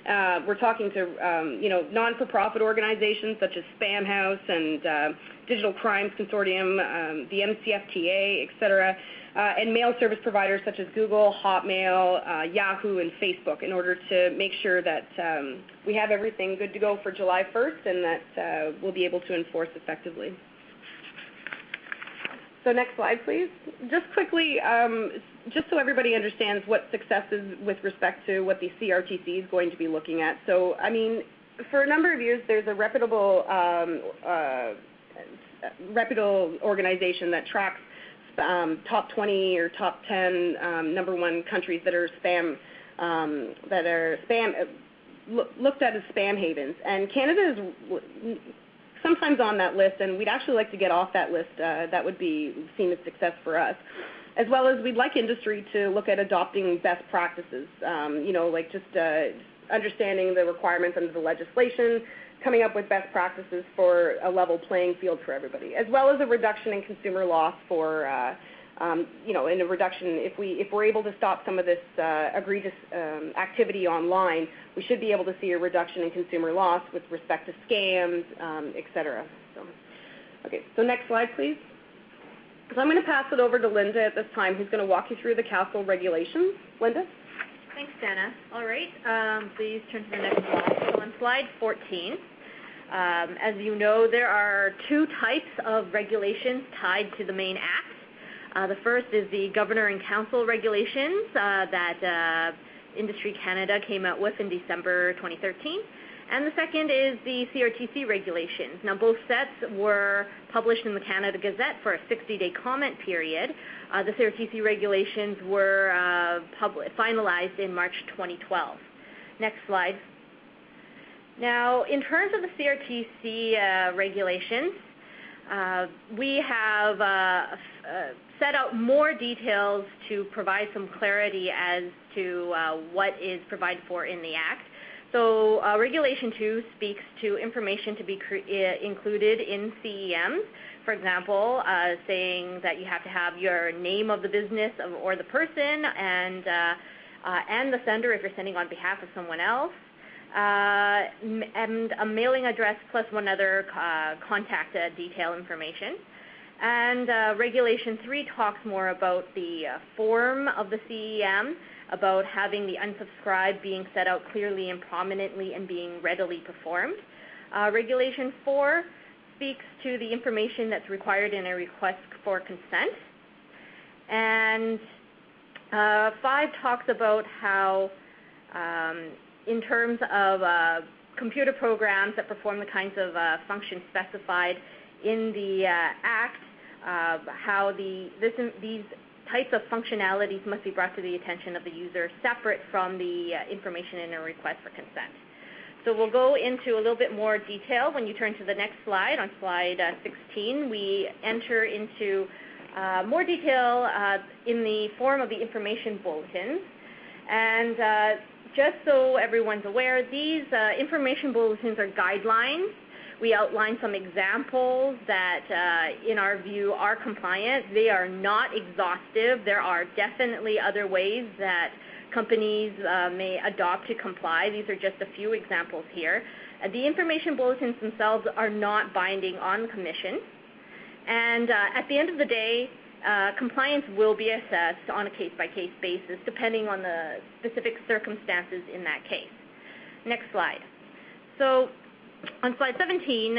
[SPEAKER 3] We're talking to non-for-profit organizations such as Spam House and Digital Crimes Consortium, the MCFTA, et cetera, and mail service providers such as Google, Hotmail, Yahoo, and Facebook in order to make sure that we have everything good to go for July 1st and that we'll be able to enforce effectively. So next slide, please. Just quickly, just so everybody understands what success is with respect to what the CRTC is going to be looking at. So, I mean, for a number of years, there's a reputable organization that tracks top 20 or top 10 number one countries that are looked at as spam havens. And Canada is sometimes on that list, and we'd actually like to get off that list. That would be seen as success for us. As well as we'd like industry to look at adopting best practices, like just understanding the requirements under the legislation, coming up with best practices for a level playing field for everybody, as well as a reduction in consumer loss for, in a reduction, if we're able to stop some of this egregious activity online, we should be able to see a reduction in consumer loss with respect to scams, et cetera. So next slide, please. So I'm going to pass it over to Linda at this time, who's going to walk you through the CASL regulations. Linda?
[SPEAKER 4] Thanks, Dana. All right, please turn to the next slide. So on slide 14, as you know, there are two types of regulations tied to the main act. The first is the Governor and Council regulations that Industry Canada came out with in December 2013. And the second is the CRTC regulations. Now, both sets were published in the Canada Gazette for a 60-day comment period. The CRTC regulations were finalized in March 2012. Next slide. Now, in terms of the CRTC regulations, we have set out more details to provide some clarity as to what is provided for in the Act. So Regulation 2 speaks to information to be included in CEMs. For example, saying that you have to have your name of the business or the person and the sender if you're sending on behalf of someone else, and a mailing address plus one other contact detail information. And Regulation 3 talks more about the form of the CEM, about having the unsubscribe being set out clearly and prominently and being readily performed. Regulation 4 speaks to the information that's required in a request for consent. And 5 talks about how, in terms of computer programs that perform the kinds of functions specified in the Act, how these types of functionalities must be brought to the attention of the user separate from the information in a request for consent. So we'll go into a little bit more detail when you turn to the next slide. On slide 16, we enter into more detail in the form of the information bulletins. And just so everyone's aware, these information bulletins are guidelines. We outline some examples that, in our view, are compliant. They are not exhaustive. There are definitely other ways that companies may adopt to comply. These are just a few examples here. The information bulletins themselves are not binding on the Commission. And at the end of the day, compliance will be assessed on a case-by-case basis, depending on the specific circumstances in that case. Next slide. So, on slide 17,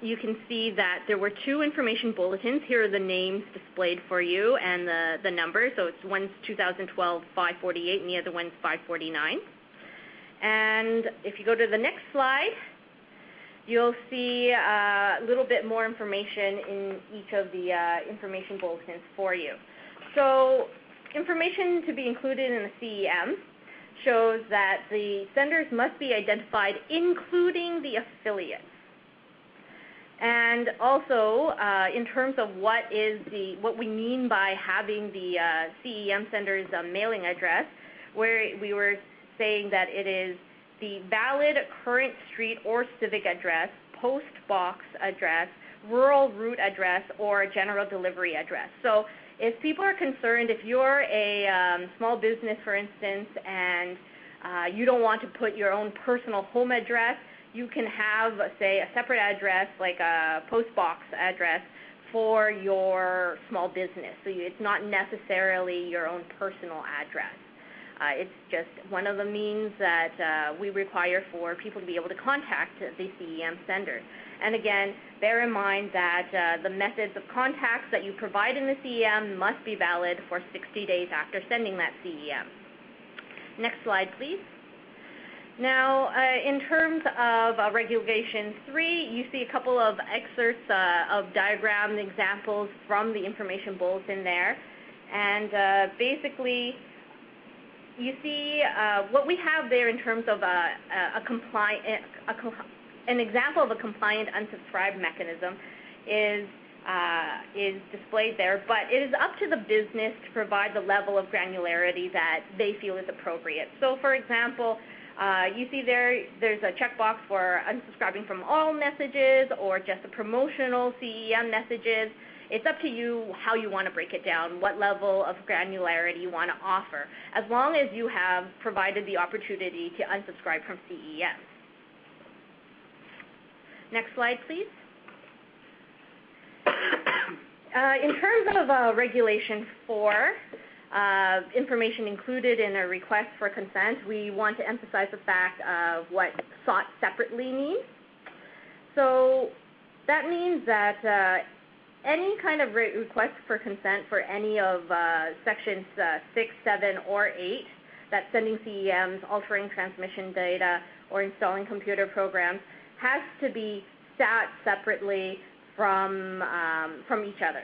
[SPEAKER 4] you can see that there were 2 information bulletins. Here are the names displayed for you and the numbers. So one's 2012 548 and the other one's 549. And if you go to the next slide, you'll see a little bit more information in each of the information bulletins for you. So information to be included in the CEM shows that the senders must be identified, including the affiliates. And also, in terms of what we mean by having the CEM sender's mailing address, where we were saying that it is the valid current street or civic address, post box address, rural route address, or general delivery address. So if people are concerned, if you're a small business, for instance, and you don't want to put your own personal home address, you can have, say, a separate address, like a post box address, for your small business. So it's not necessarily your own personal address. It's just one of the means that we require for people to be able to contact the CEM sender. And again, bear in mind that the methods of contacts that you provide in the CEM must be valid for 60 days after sending that CEM. Next slide, please. Now, in terms of Regulation 3, you see a couple of excerpts of diagram examples from the information bulletin there. And basically, you see what we have there in terms of an example of a compliant unsubscribe mechanism is displayed there, but it is up to the business to provide the level of granularity that they feel is appropriate. So, for example, you see there's a checkbox for unsubscribing from all messages or just the promotional CEM messages. It's up to you how you want to break it down, what level of granularity you want to offer, as long as you have provided the opportunity to unsubscribe from CEM. Next slide, please. In terms of Regulation 4, information included in a request for consent, we want to emphasize the fact of what sought separately means. So that means that any kind of request for consent for any of sections 6, 7, or 8, that's sending CEMs, altering transmission data, or installing computer programs, has to be sat separately from each other.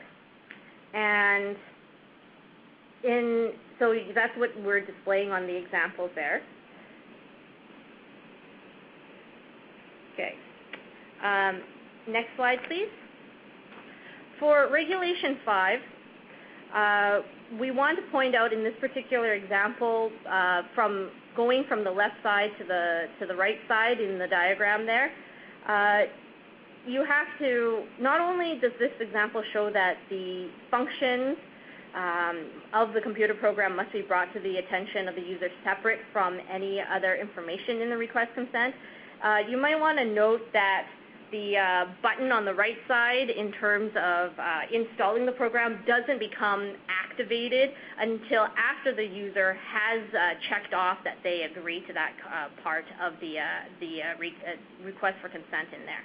[SPEAKER 4] And so that's what we're displaying on the examples there. Okay. Next slide, please. For Regulation 5, we want to point out in this particular example, going from the left side to the right side in the diagram there, you have to, not only does this example show that the functions of the computer program must be brought to the attention of the user separate from any other information in the request consent, you might want to note that the button on the right side in terms of installing the program doesn't become activated until after the user has checked off that they agree to that part of the request for consent in there.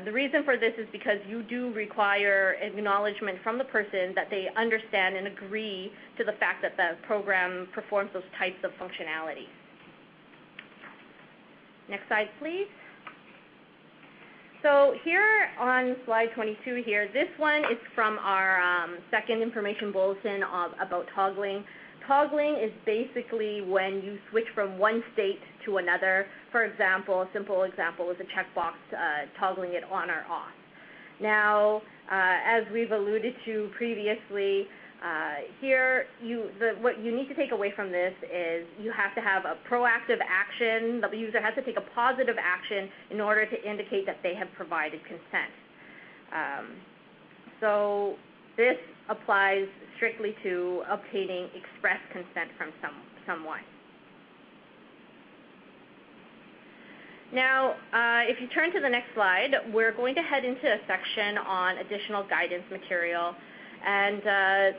[SPEAKER 4] The reason for this is because you do require acknowledgement from the person that they understand and agree to the fact that the program performs those types of functionality. Next slide, please. So here on slide 22 here, this one is from our second information bulletin about toggling. Toggling is basically when you switch from one state to another. For example, a simple example is a checkbox toggling it on or off. Now, as we've alluded to previously, here what you need to take away from this is you have to have a proactive action. The user has to take a positive action in order to indicate that they have provided consent. So this applies strictly to obtaining express consent from someone. Now, if you turn to the next slide, we're going to head into a section on additional guidance material. And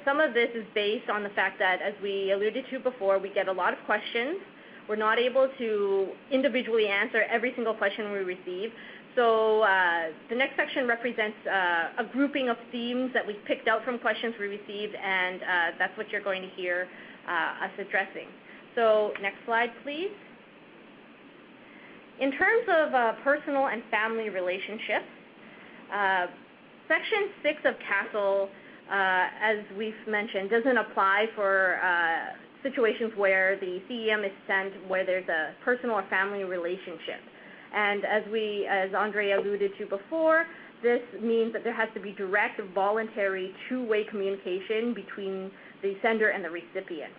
[SPEAKER 4] some of this is based on the fact that, as we alluded to before, we get a lot of questions. We're not able to individually answer every single question we receive. So the next section represents a grouping of themes that we've picked out from questions we received, and that's what you're going to hear us addressing. So next slide, please. In terms of personal and family relationships, Section 6 of CASL, as we've mentioned, doesn't apply for situations where the CEM is sent where there's a personal or family relationship. And as Andre alluded to before, this means that there has to be direct, voluntary, two-way communication between the sender and the recipient.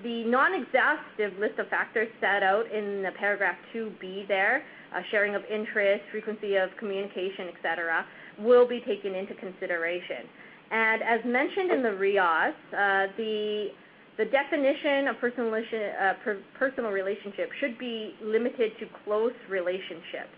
[SPEAKER 4] The non-exhaustive list of factors set out in the paragraph 2B there, sharing of interest, frequency of communication, etc., will be taken into consideration. And as mentioned in the RIAS, the definition of personal relationship should be limited to close relationships.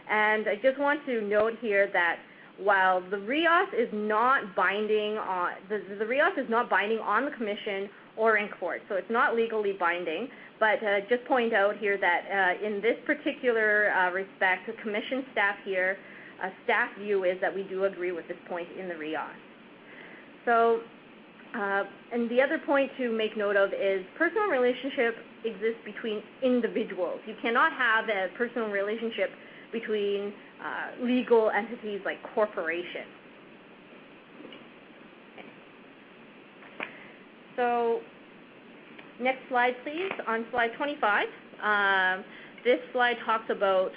[SPEAKER 4] And I just want to note here that while the RIAS is not binding on the RIAS is not binding on the Commission or in court, so it's not legally binding. But just point out here that in this particular respect, the Commission staff here, staff view is that we do agree with this point in the RIAS. So, and the other point to make note of is personal relationship exists between individuals. You cannot have a personal relationship between legal entities like corporations. Okay. So, next slide, please. On slide 25, this slide talks about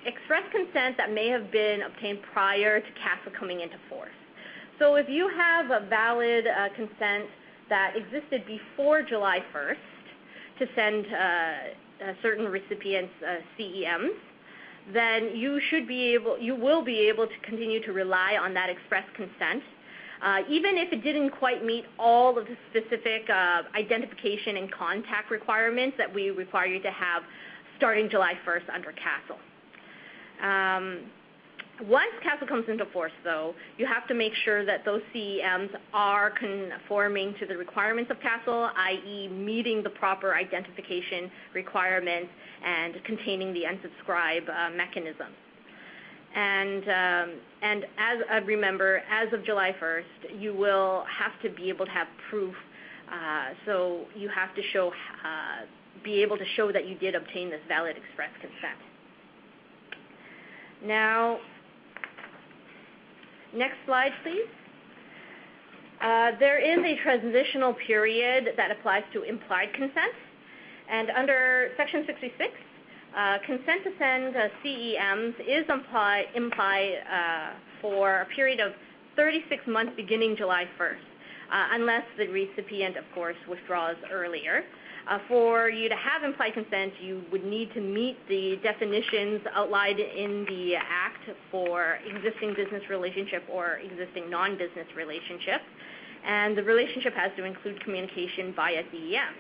[SPEAKER 4] express consent that may have been obtained prior to CASL coming into force. So if you have a valid consent that existed before July 1st to send certain recipients CEMs, then you will be able to continue to rely on that express consent, even if it didn't quite meet all of the specific identification and contact requirements that we require you to have starting July 1st under CASL. Once CASL comes into force, though, you have to make sure that those CEMs are conforming to the requirements of CASL, i.e. meeting the proper identification requirements and containing the unsubscribe mechanism. And as I remember, as of July 1st, you will have to be able to have proof. So you have to be able to show that you did obtain this valid express consent. Now, next slide, please. There is a transitional period that applies to implied consent. And under Section 66, consent to send CEMs is implied for a period of 36 months beginning July 1st, unless the recipient, of course, withdraws earlier. For you to have implied consent, you would need to meet the definitions outlined in the Act for existing business relationship or existing non-business relationship. And the relationship has to include communication via CEM.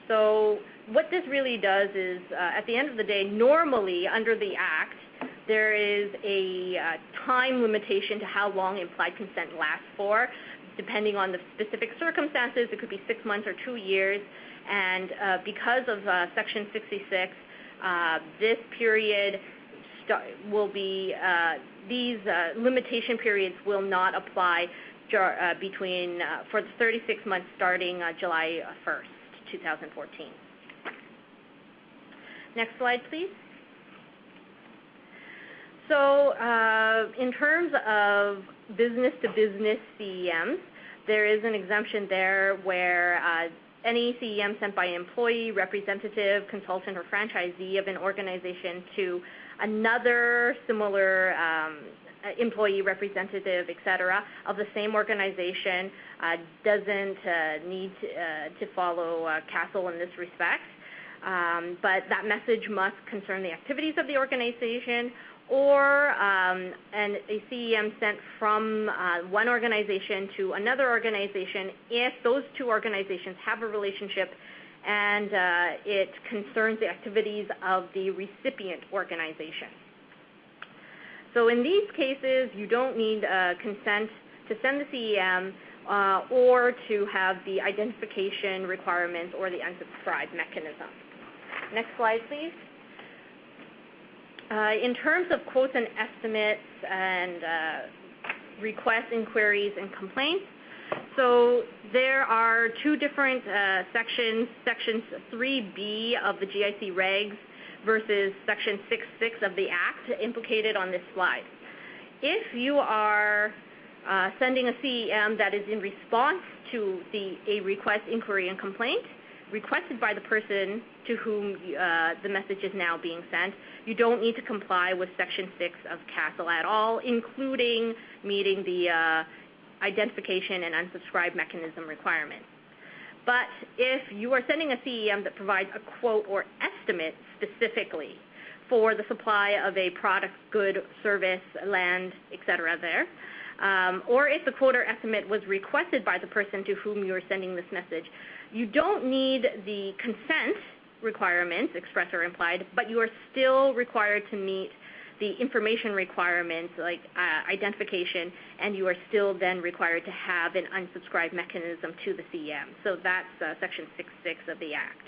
[SPEAKER 4] So what this really does is, at the end of the day, normally under the Act, there is a time limitation to how long implied consent lasts for. Depending on the specific circumstances, it could be 6 months or 2 years. And because of Section 66, this period will be, these limitation periods will not apply for the 36 months starting July 1st. 2014. Next slide, please. So in terms of business-to-business CEMs, there is an exemption there where any CEM sent by an employee, representative, consultant, or franchisee of an organization to another similar employee, representative, etc., of the same organization doesn't need to follow CASL in this respect. But that message must concern the activities of the organization or a CEM sent from one organization to another organization if those two organizations have a relationship and it concerns the activities of the recipient organization. So in these cases, you don't need consent to send the CEM or to have the identification requirements or the unsubscribe mechanism. Next slide, please. In terms of quotes and estimates and requests, inquiries, and complaints, so there are two different sections, Sections 3B of the GIC regs versus Section 6.6 of the Act implicated on this slide. If you are sending a CEM that is in response to a request, inquiry, and complaint, requested by the person to whom the message is now being sent, you don't need to comply with Section 6 of CASL at all, including meeting the identification and unsubscribe mechanism requirements. But if you are sending a CEM that provides a quote or estimate specifically for the supply of a product, good, service, land, etc. there, or if the quote or estimate was requested by the person to whom you are sending this message, you don't need the consent requirements, express or implied, but you are still required to meet the information requirements like identification, and you are still then required to have an unsubscribe mechanism to the CEM. So that's Section 6.6 of the Act.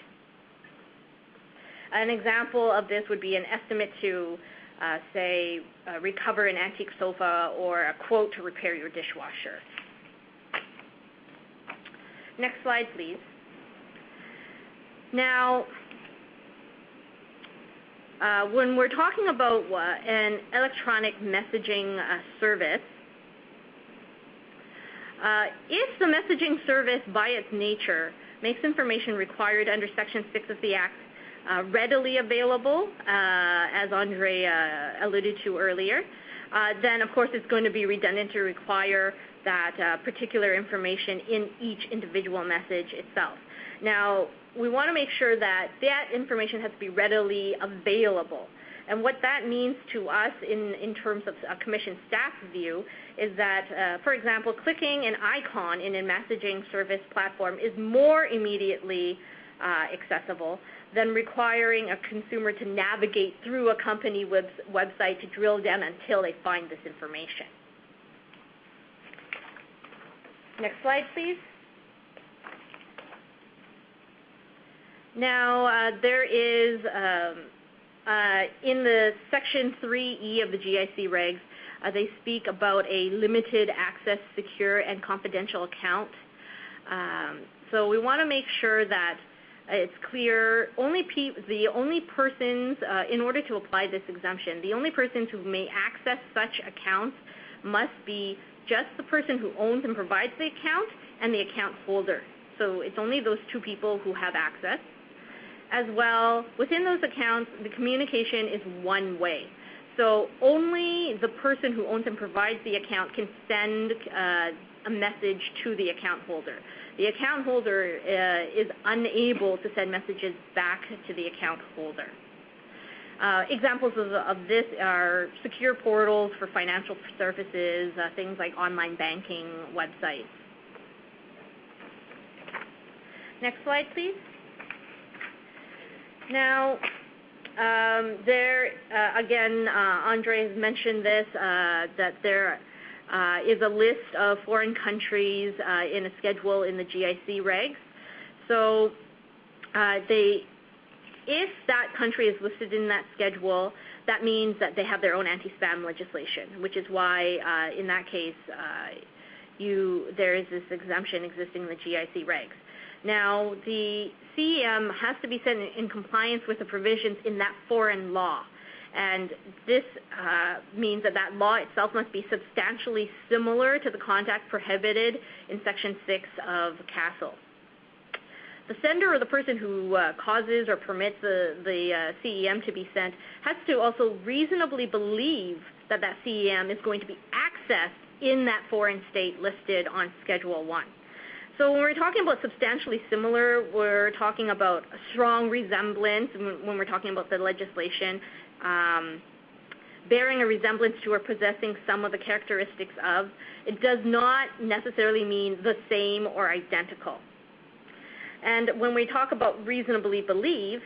[SPEAKER 4] An example of this would be an estimate to, say, recover an antique sofa, or a quote to repair your dishwasher. Next slide, please. Now, when we're talking about an electronic messaging service, if the messaging service by its nature makes information required under Section 6 of the Act readily available, as Andre alluded to earlier, then of course it's going to be redundant to require that particular information in each individual message itself. Now, we want to make sure that that information has to be readily available. And what that means to us in terms of a commission staff's view is that, for example, clicking an icon in a messaging service platform is more immediately accessible than requiring a consumer to navigate through a company website to drill down until they find this information. Next slide, please. Now, there is, in the Section 3E of the GIC regs, they speak about a limited access, secure, and confidential account. So we want to make sure that it's clear, the only persons, in order to apply this exemption, the only persons who may access such accounts must be just the person who owns and provides the account and the account holder. So it's only those two people who have access. As well, within those accounts, the communication is one way. So only the person who owns and provides the account can send a message to the account holder. The account holder is unable to send messages back to the account holder. Examples of this are secure portals for financial services, things like online banking websites. Next slide, please. Now, again, Andre has mentioned this, that there is a list of foreign countries in a schedule in the GIC regs. So if that country is listed in that schedule, that means that they have their own anti-spam legislation, which is why in that case there is this exemption existing in the GIC regs. Now, the CEM has to be sent in compliance with the provisions in that foreign law. And this means that that law itself must be substantially similar to the contact prohibited in Section 6 of CASL. The sender or the person who causes or permits the CEM to be sent has to also reasonably believe that that CEM is going to be accessed in that foreign state listed on Schedule 1. So when we're talking about substantially similar, we're talking about a strong resemblance when we're talking about the legislation, bearing a resemblance to or possessing some of the characteristics of. It does not necessarily mean the same or identical. And when we talk about reasonably believe,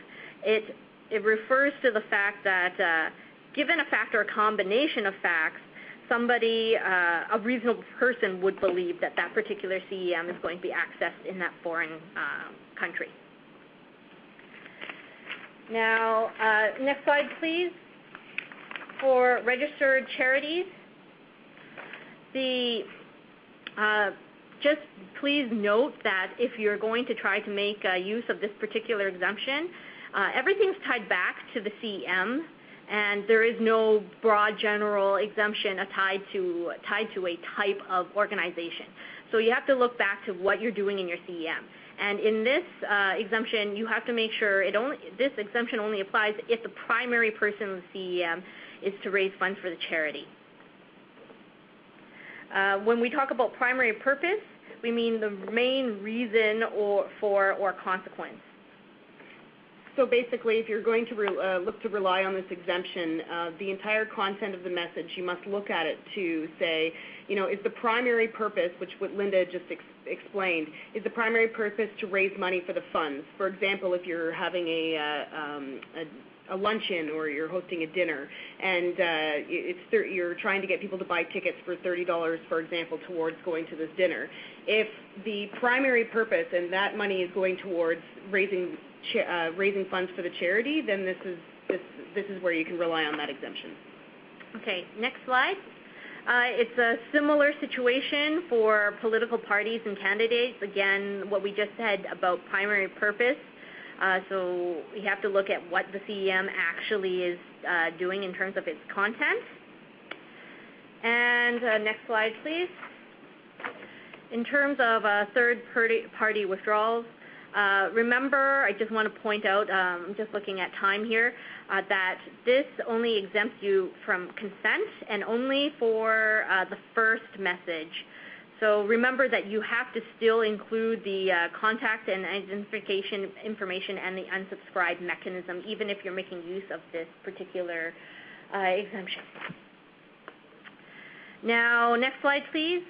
[SPEAKER 4] it refers to the fact that given a fact or a combination of facts, somebody, a reasonable person would believe that that particular CEM is going to be accessed in that foreign country. Now, next slide, please. For registered charities, just please note that if you're going to try to make use of this particular exemption, everything's tied back to the CEM, and there is no broad general exemption tied to a type of organization. So you have to look back to what you're doing in your CEM. And in this exemption, you have to make sure this exemption only applies if the primary person of the CEM is to raise funds for the charity. When we talk about primary purpose, we mean the main reason or consequence.
[SPEAKER 3] So basically, if you're going to look to rely on this exemption, the entire content of the message, you must look at it to say, is the primary purpose, which what Linda just explained, is the primary purpose to raise money for the funds. For example, if you're having a luncheon or you're hosting a dinner and you're trying to get people to buy tickets for $30, for example, towards going to this dinner. If the primary purpose and that money is going towards raising funds for the charity, then this is where you can rely on that exemption.
[SPEAKER 4] Okay, next slide. It's a similar situation for political parties and candidates. Again, what we just said about primary purpose. So we have to look at what the CEM actually is doing in terms of its content. And next slide, please. In terms of third-party withdrawals, remember, I just want to point out, just looking at time here, that this only exempts you from consent and only for the first message. So remember that you have to still include the contact and identification information and the unsubscribe mechanism, even if you're making use of this particular exemption. Now, next slide, please.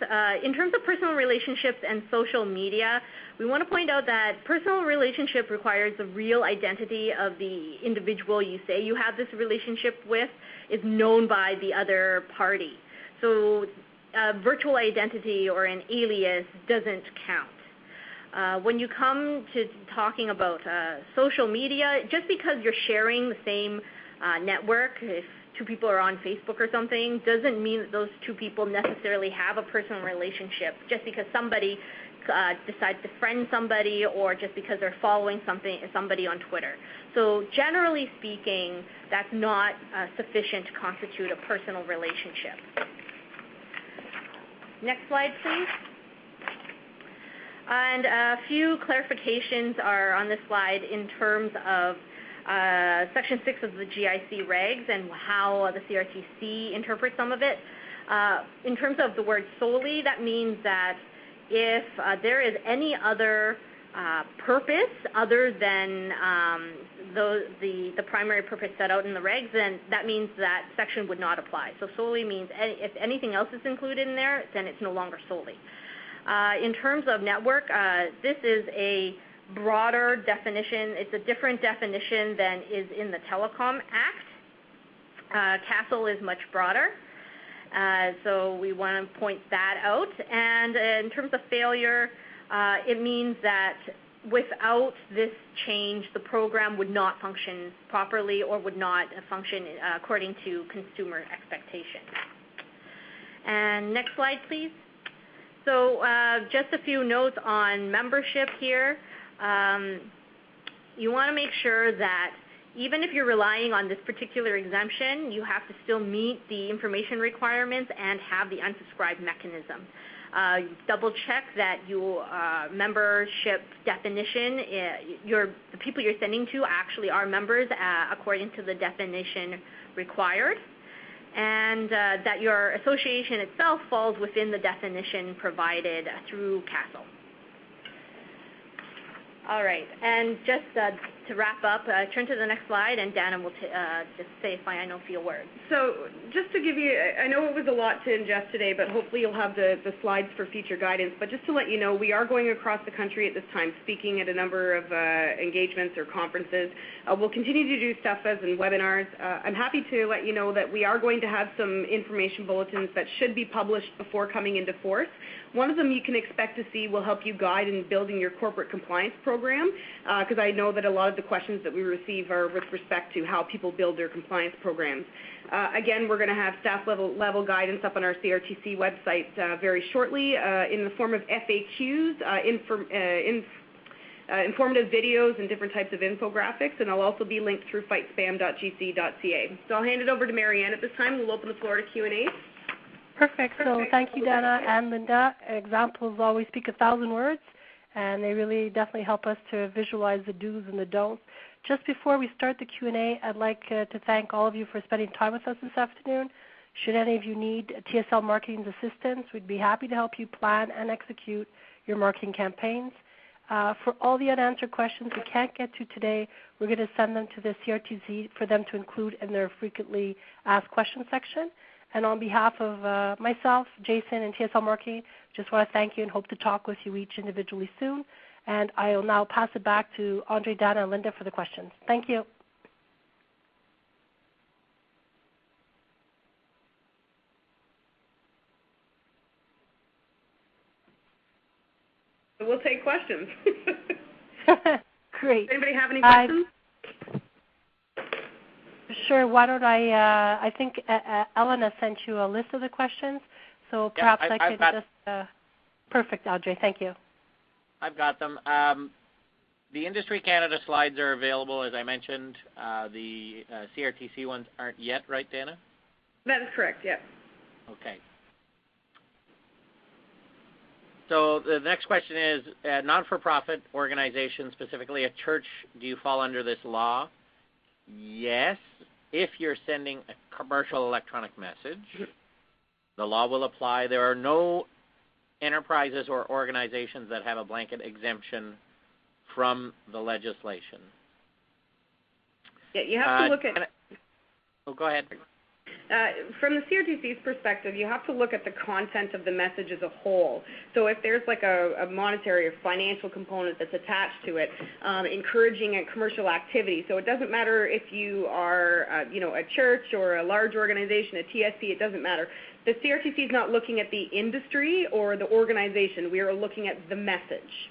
[SPEAKER 4] In terms of personal relationships and social media, we want to point out that personal relationship requires the real identity of the individual you say you have this relationship with is known by the other party. So virtual identity or an alias doesn't count. When you come to talking about social media, just because you're sharing the same network, if two people are on Facebook or something, doesn't mean that those two people necessarily have a personal relationship just because somebody decides to friend somebody or just because they're following somebody on Twitter. So generally speaking, that's not sufficient to constitute a personal relationship. Next slide, please. And a few clarifications are on this slide in terms of Section 6 of the GIC regs and how the CRTC interprets some of it. In terms of the word solely, that means that if there is any other purpose other than the primary purpose set out in the regs, then that means that section would not apply. So solely means if anything else is included in there, then it's no longer solely. In terms of network, this is a broader definition. It's a different definition than is in the Telecom Act. CASL is much broader. So we want to point that out. And in terms of failure, it means that without this change, the program would not function properly or would not function according to consumer expectations. And next slide, please. So just a few notes on membership here. You want to make sure that even if you're relying on this particular exemption, you have to still meet the information requirements and have the unsubscribe mechanism. Double check that your membership definition, the people you're sending to actually are members according to the definition required, and that your association itself falls within the definition provided through CASL. All right, and just to wrap up, turn to the next slide, and Dana will just say a final few words.
[SPEAKER 3] So just to give you, I know it was a lot to ingest today, but hopefully you'll have the slides for future guidance. But just to let you know, we are going across the country at this time, speaking at a number of engagements or conferences. We'll continue to do stuff as in webinars. I'm happy to let you know that we are going to have some information bulletins that should be published before coming into force. One of them you can expect to see will help you guide in building your corporate compliance program, because I know that a lot of the questions that we receive are with respect to how people build their compliance programs. Again, we're going to have staff level guidance up on our CRTC website very shortly in the form of FAQs, informative videos, and different types of infographics, and I'll also be linked through fightspam.gc.ca. So I'll hand it over to Marianne at this time. We'll open the floor to Q&A.
[SPEAKER 1] Perfect. So thank you, Dana and Linda. Examples always speak 1,000 words, and they really definitely help us to visualize the do's and the don'ts. Just before we start the Q&A, I'd like to thank all of you for spending time with us this afternoon. Should any of you need TSL marketing's assistance, we'd be happy to help you plan and execute your marketing campaigns. For all the unanswered questions we can't get to today, we're going to send them to the CRTC for them to include in their frequently asked questions section. And on behalf of myself, Jason, and TSL Marketing, just want to thank you and hope to talk with you each individually soon. And I will now pass it back to Andre, Dana, and Linda for the questions. Thank you.
[SPEAKER 3] We'll take questions.
[SPEAKER 1] Great.
[SPEAKER 3] Anybody have any questions?
[SPEAKER 1] Sure. Why don't I think Elena sent you a list of the questions, so perhaps I could just perfect, Audrey. Thank you.
[SPEAKER 2] I've got them. The Industry Canada slides are available, as I mentioned. The CRTC ones aren't yet, right, Dana?
[SPEAKER 3] That is correct, yeah.
[SPEAKER 2] Okay. So the next question is, non-for-profit organization, specifically a church, do you fall under this law? Yes. If you're sending a commercial electronic message, the law will apply. There are no enterprises or organizations that have a blanket exemption from the legislation.
[SPEAKER 3] Yeah, you have to look at...
[SPEAKER 2] go ahead.
[SPEAKER 3] From the CRTC's perspective, you have to look at the content of the message as a whole. So if there's like a monetary or financial component that's attached to it, encouraging a commercial activity. So it doesn't matter if you are, a church or a large organization, a TSP, it doesn't matter. The CRTC is not looking at the industry or the organization. We are looking at the message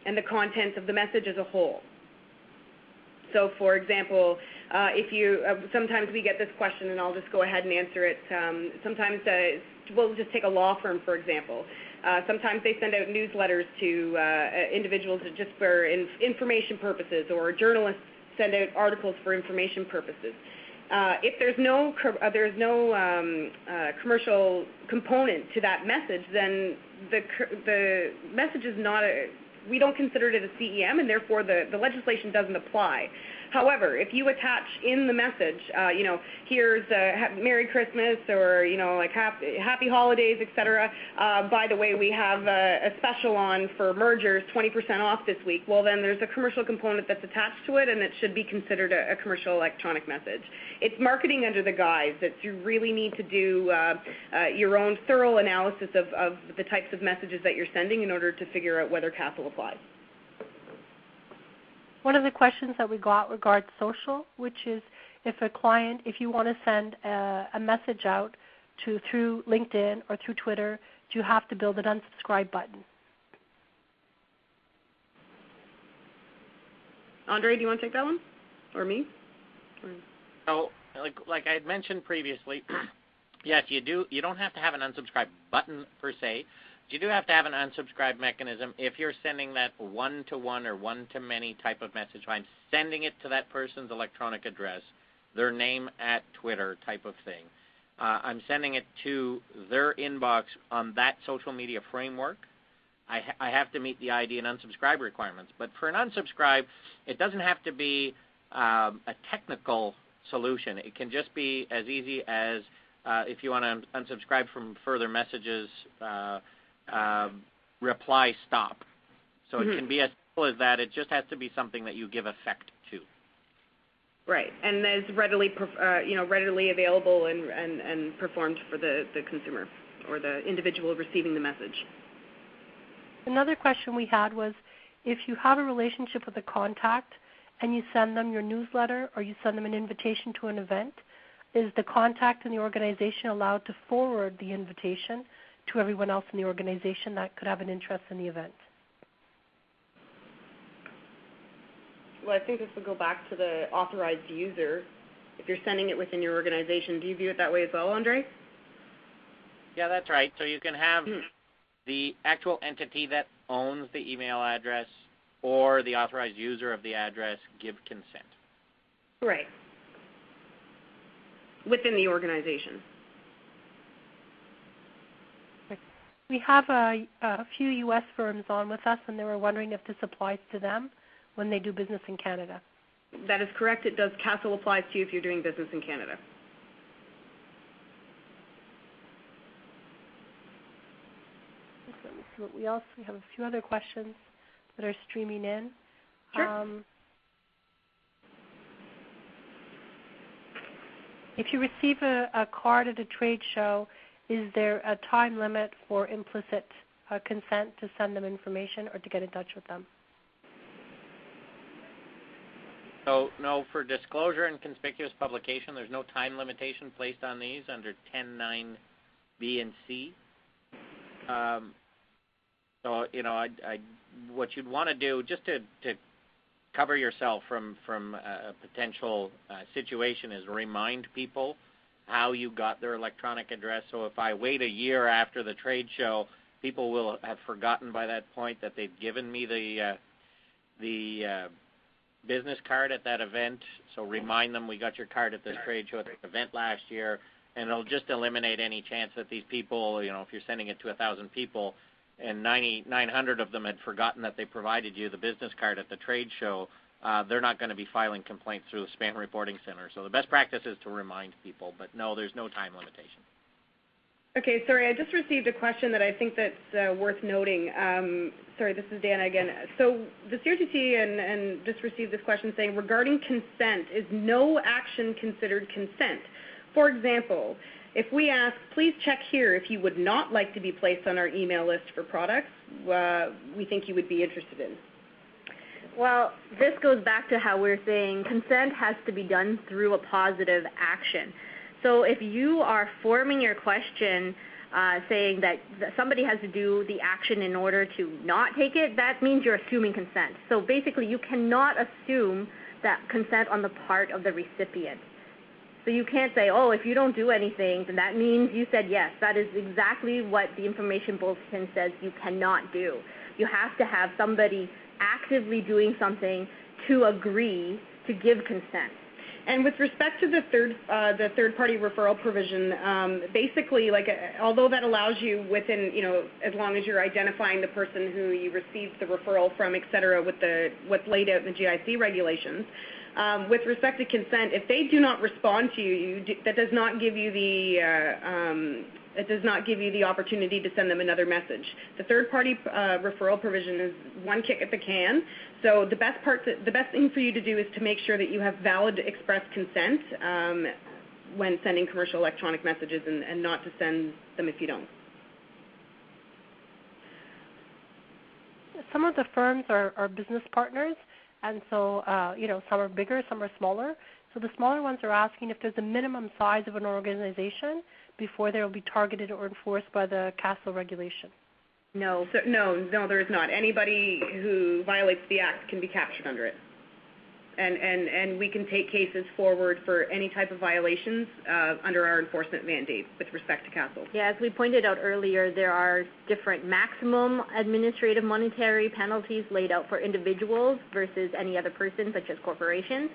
[SPEAKER 3] and the content of the message as a whole. So, for example, if you sometimes we get this question, and I'll just go ahead and answer it. Sometimes we'll just take a law firm, for example. Sometimes they send out newsletters to individuals just for information purposes, or journalists send out articles for information purposes. If there's no commercial component to that message, then the message is not we don't consider it a CEM, and therefore the legislation doesn't apply. However, if you attach in the message, here's Merry Christmas, or like Happy Holidays, etc. By the way, we have a special on for mergers, 20% off this week. Well, then there's a commercial component that's attached to it, and it should be considered a commercial electronic message. It's marketing under the guise that you really need to do your own thorough analysis of the types of messages that you're sending in order to figure out whether CASL applies.
[SPEAKER 1] One of the questions that we got regards social, which is if you want to send a message out through LinkedIn or through Twitter, do you have to build an unsubscribe button? Andre, do you want to take that one? Or me?
[SPEAKER 2] So, like I had mentioned previously, yes, you do. You don't have to have an unsubscribe button per se. You do have to have an unsubscribe mechanism if you're sending that one-to-one or one-to-many type of message. I'm sending it to that person's electronic address, their name at Twitter type of thing. I'm sending it to their inbox on that social media framework. I have to meet the ID and unsubscribe requirements. But for an unsubscribe, it doesn't have to be a technical solution. It can just be as easy as if you want to unsubscribe from further messages, reply stop. So it can be as simple as that. It just has to be something that you give effect to.
[SPEAKER 3] Right, and is readily available and performed for the consumer or the individual receiving the message.
[SPEAKER 1] Another question we had was, if you have a relationship with a contact and you send them your newsletter or you send them an invitation to an event, is the contact in the organization allowed to forward the invitation to everyone else in the organization that could have an interest in the event?
[SPEAKER 3] Well, I think this would go back to the authorized user. If you're sending it within your organization, do you view it that way as well, Andre?
[SPEAKER 2] Yeah, that's right. So you can have the actual entity that owns the email address or the authorized user of the address give consent.
[SPEAKER 3] Right. Within the organization.
[SPEAKER 1] We have a few U.S. firms on with us, and they were wondering if this applies to them when they do business in Canada.
[SPEAKER 3] That is correct. It does. CASL applies to you if you're doing business in Canada.
[SPEAKER 1] Let me see what we else. We have a few other questions that are streaming in.
[SPEAKER 3] Sure.
[SPEAKER 1] If you receive a card at a trade show, is there a time limit for implicit consent to send them information or to get in touch with them?
[SPEAKER 2] So, no, for disclosure and conspicuous publication, there's no time limitation placed on these under 10.9B and C. So, what you'd want to do, just to cover yourself from a potential situation, is remind people how you got their electronic address. So if I wait a year after the trade show, people will have forgotten by that point that they've given me the business card at that event. So remind them, we got your card at this trade show at the event last year, and it'll just eliminate any chance that these people, if you're sending it to 1,000 people and 900 of them had forgotten that they provided you the business card at the trade show, they're not going to be filing complaints through the Spam Reporting Center. So the best practice is to remind people, but no, there's no time limitation.
[SPEAKER 3] Okay, sorry, I just received a question that I think that's worth noting. Sorry, this is Dana again. So the CRTC and just received this question saying, regarding consent, is no action considered consent? For example, if we ask, please check here if you would not like to be placed on our email list for products we think you would be interested in.
[SPEAKER 4] Well, this goes back to how we're saying consent has to be done through a positive action. So if you are forming your question saying that somebody has to do the action in order to not take it, that means you're assuming consent. So basically you cannot assume that consent on the part of the recipient. So you can't say, oh, if you don't do anything, then that means you said yes. That is exactly what the information bulletin says you cannot do. You have to have somebody actively doing something to agree to give consent.
[SPEAKER 3] And with respect to the third-party referral provision, basically, although that allows you within, as long as you're identifying the person who you received the referral from, et cetera, with what's laid out in the GIC regulations, with respect to consent, if they do not respond to you, that does not give you the opportunity to send them another message. The third-party referral provision is one kick at the can. So the best thing for you to do is to make sure that you have valid express consent when sending commercial electronic messages, and not to send them if you don't.
[SPEAKER 1] Some of the firms are business partners, and so some are bigger, some are smaller. So the smaller ones are asking if there's a minimum size of an organization before they will be targeted or enforced by the CASL regulation.
[SPEAKER 3] No, there is not. Anybody who violates the Act can be captured under it. And we can take cases forward for any type of violations under our enforcement mandate with respect to CASL.
[SPEAKER 4] Yeah, as we pointed out earlier, there are different maximum administrative monetary penalties laid out for individuals versus any other person, such as corporations.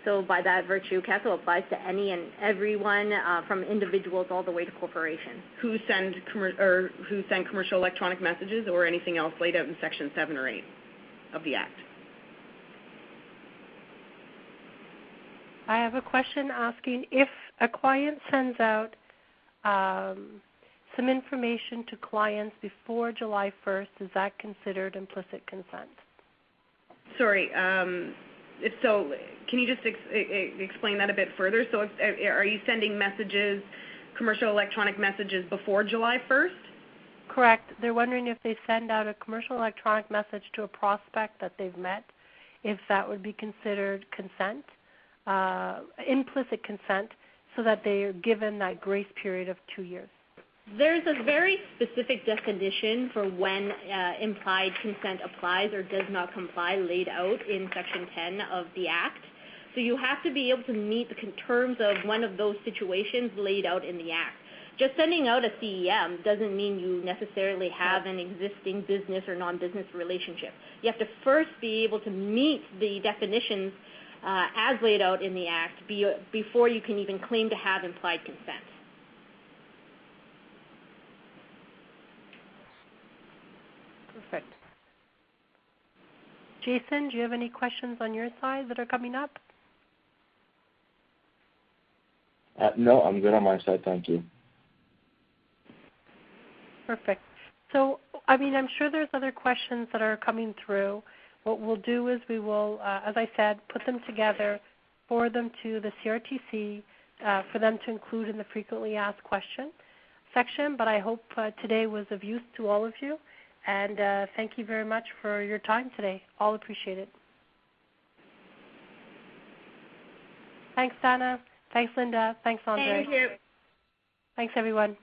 [SPEAKER 4] So by that virtue, CASL applies to any and everyone, from individuals all the way to corporations.
[SPEAKER 3] Who send commercial electronic messages or anything else laid out in Section 7 or 8 of the Act.
[SPEAKER 1] I have a question asking if a client sends out some information to clients before July 1st, is that considered implicit consent?
[SPEAKER 3] Sorry, if so, can you just explain that a bit further? So are you sending messages, commercial electronic messages, before July 1st?
[SPEAKER 1] Correct. They're wondering if they send out a commercial electronic message to a prospect that they've met, if that would be considered consent, implicit consent, so that they are given that grace period of 2 years.
[SPEAKER 4] There's a very specific definition for when implied consent applies or does not comply laid out in Section 10 of the Act. So you have to be able to meet the terms of one of those situations laid out in the Act. Just sending out a CEM doesn't mean you necessarily have an existing business or non-business relationship. You have to first be able to meet the definitions as laid out in the Act before you can even claim to have implied consent.
[SPEAKER 1] Jason, do you have any questions on your side that are coming up?
[SPEAKER 5] No, I'm good on my side. Thank you.
[SPEAKER 1] Perfect. So, I mean, I'm sure there's other questions that are coming through. What we'll do is we will, as I said, put them together, forward them to the CRTC for them to include in the frequently asked question section. But I hope today was of use to all of you. And thank you very much for your time today. All appreciate it. Thanks, Dana. Thanks, Linda. Thanks, Andre.
[SPEAKER 4] Thank you.
[SPEAKER 1] Thanks, everyone.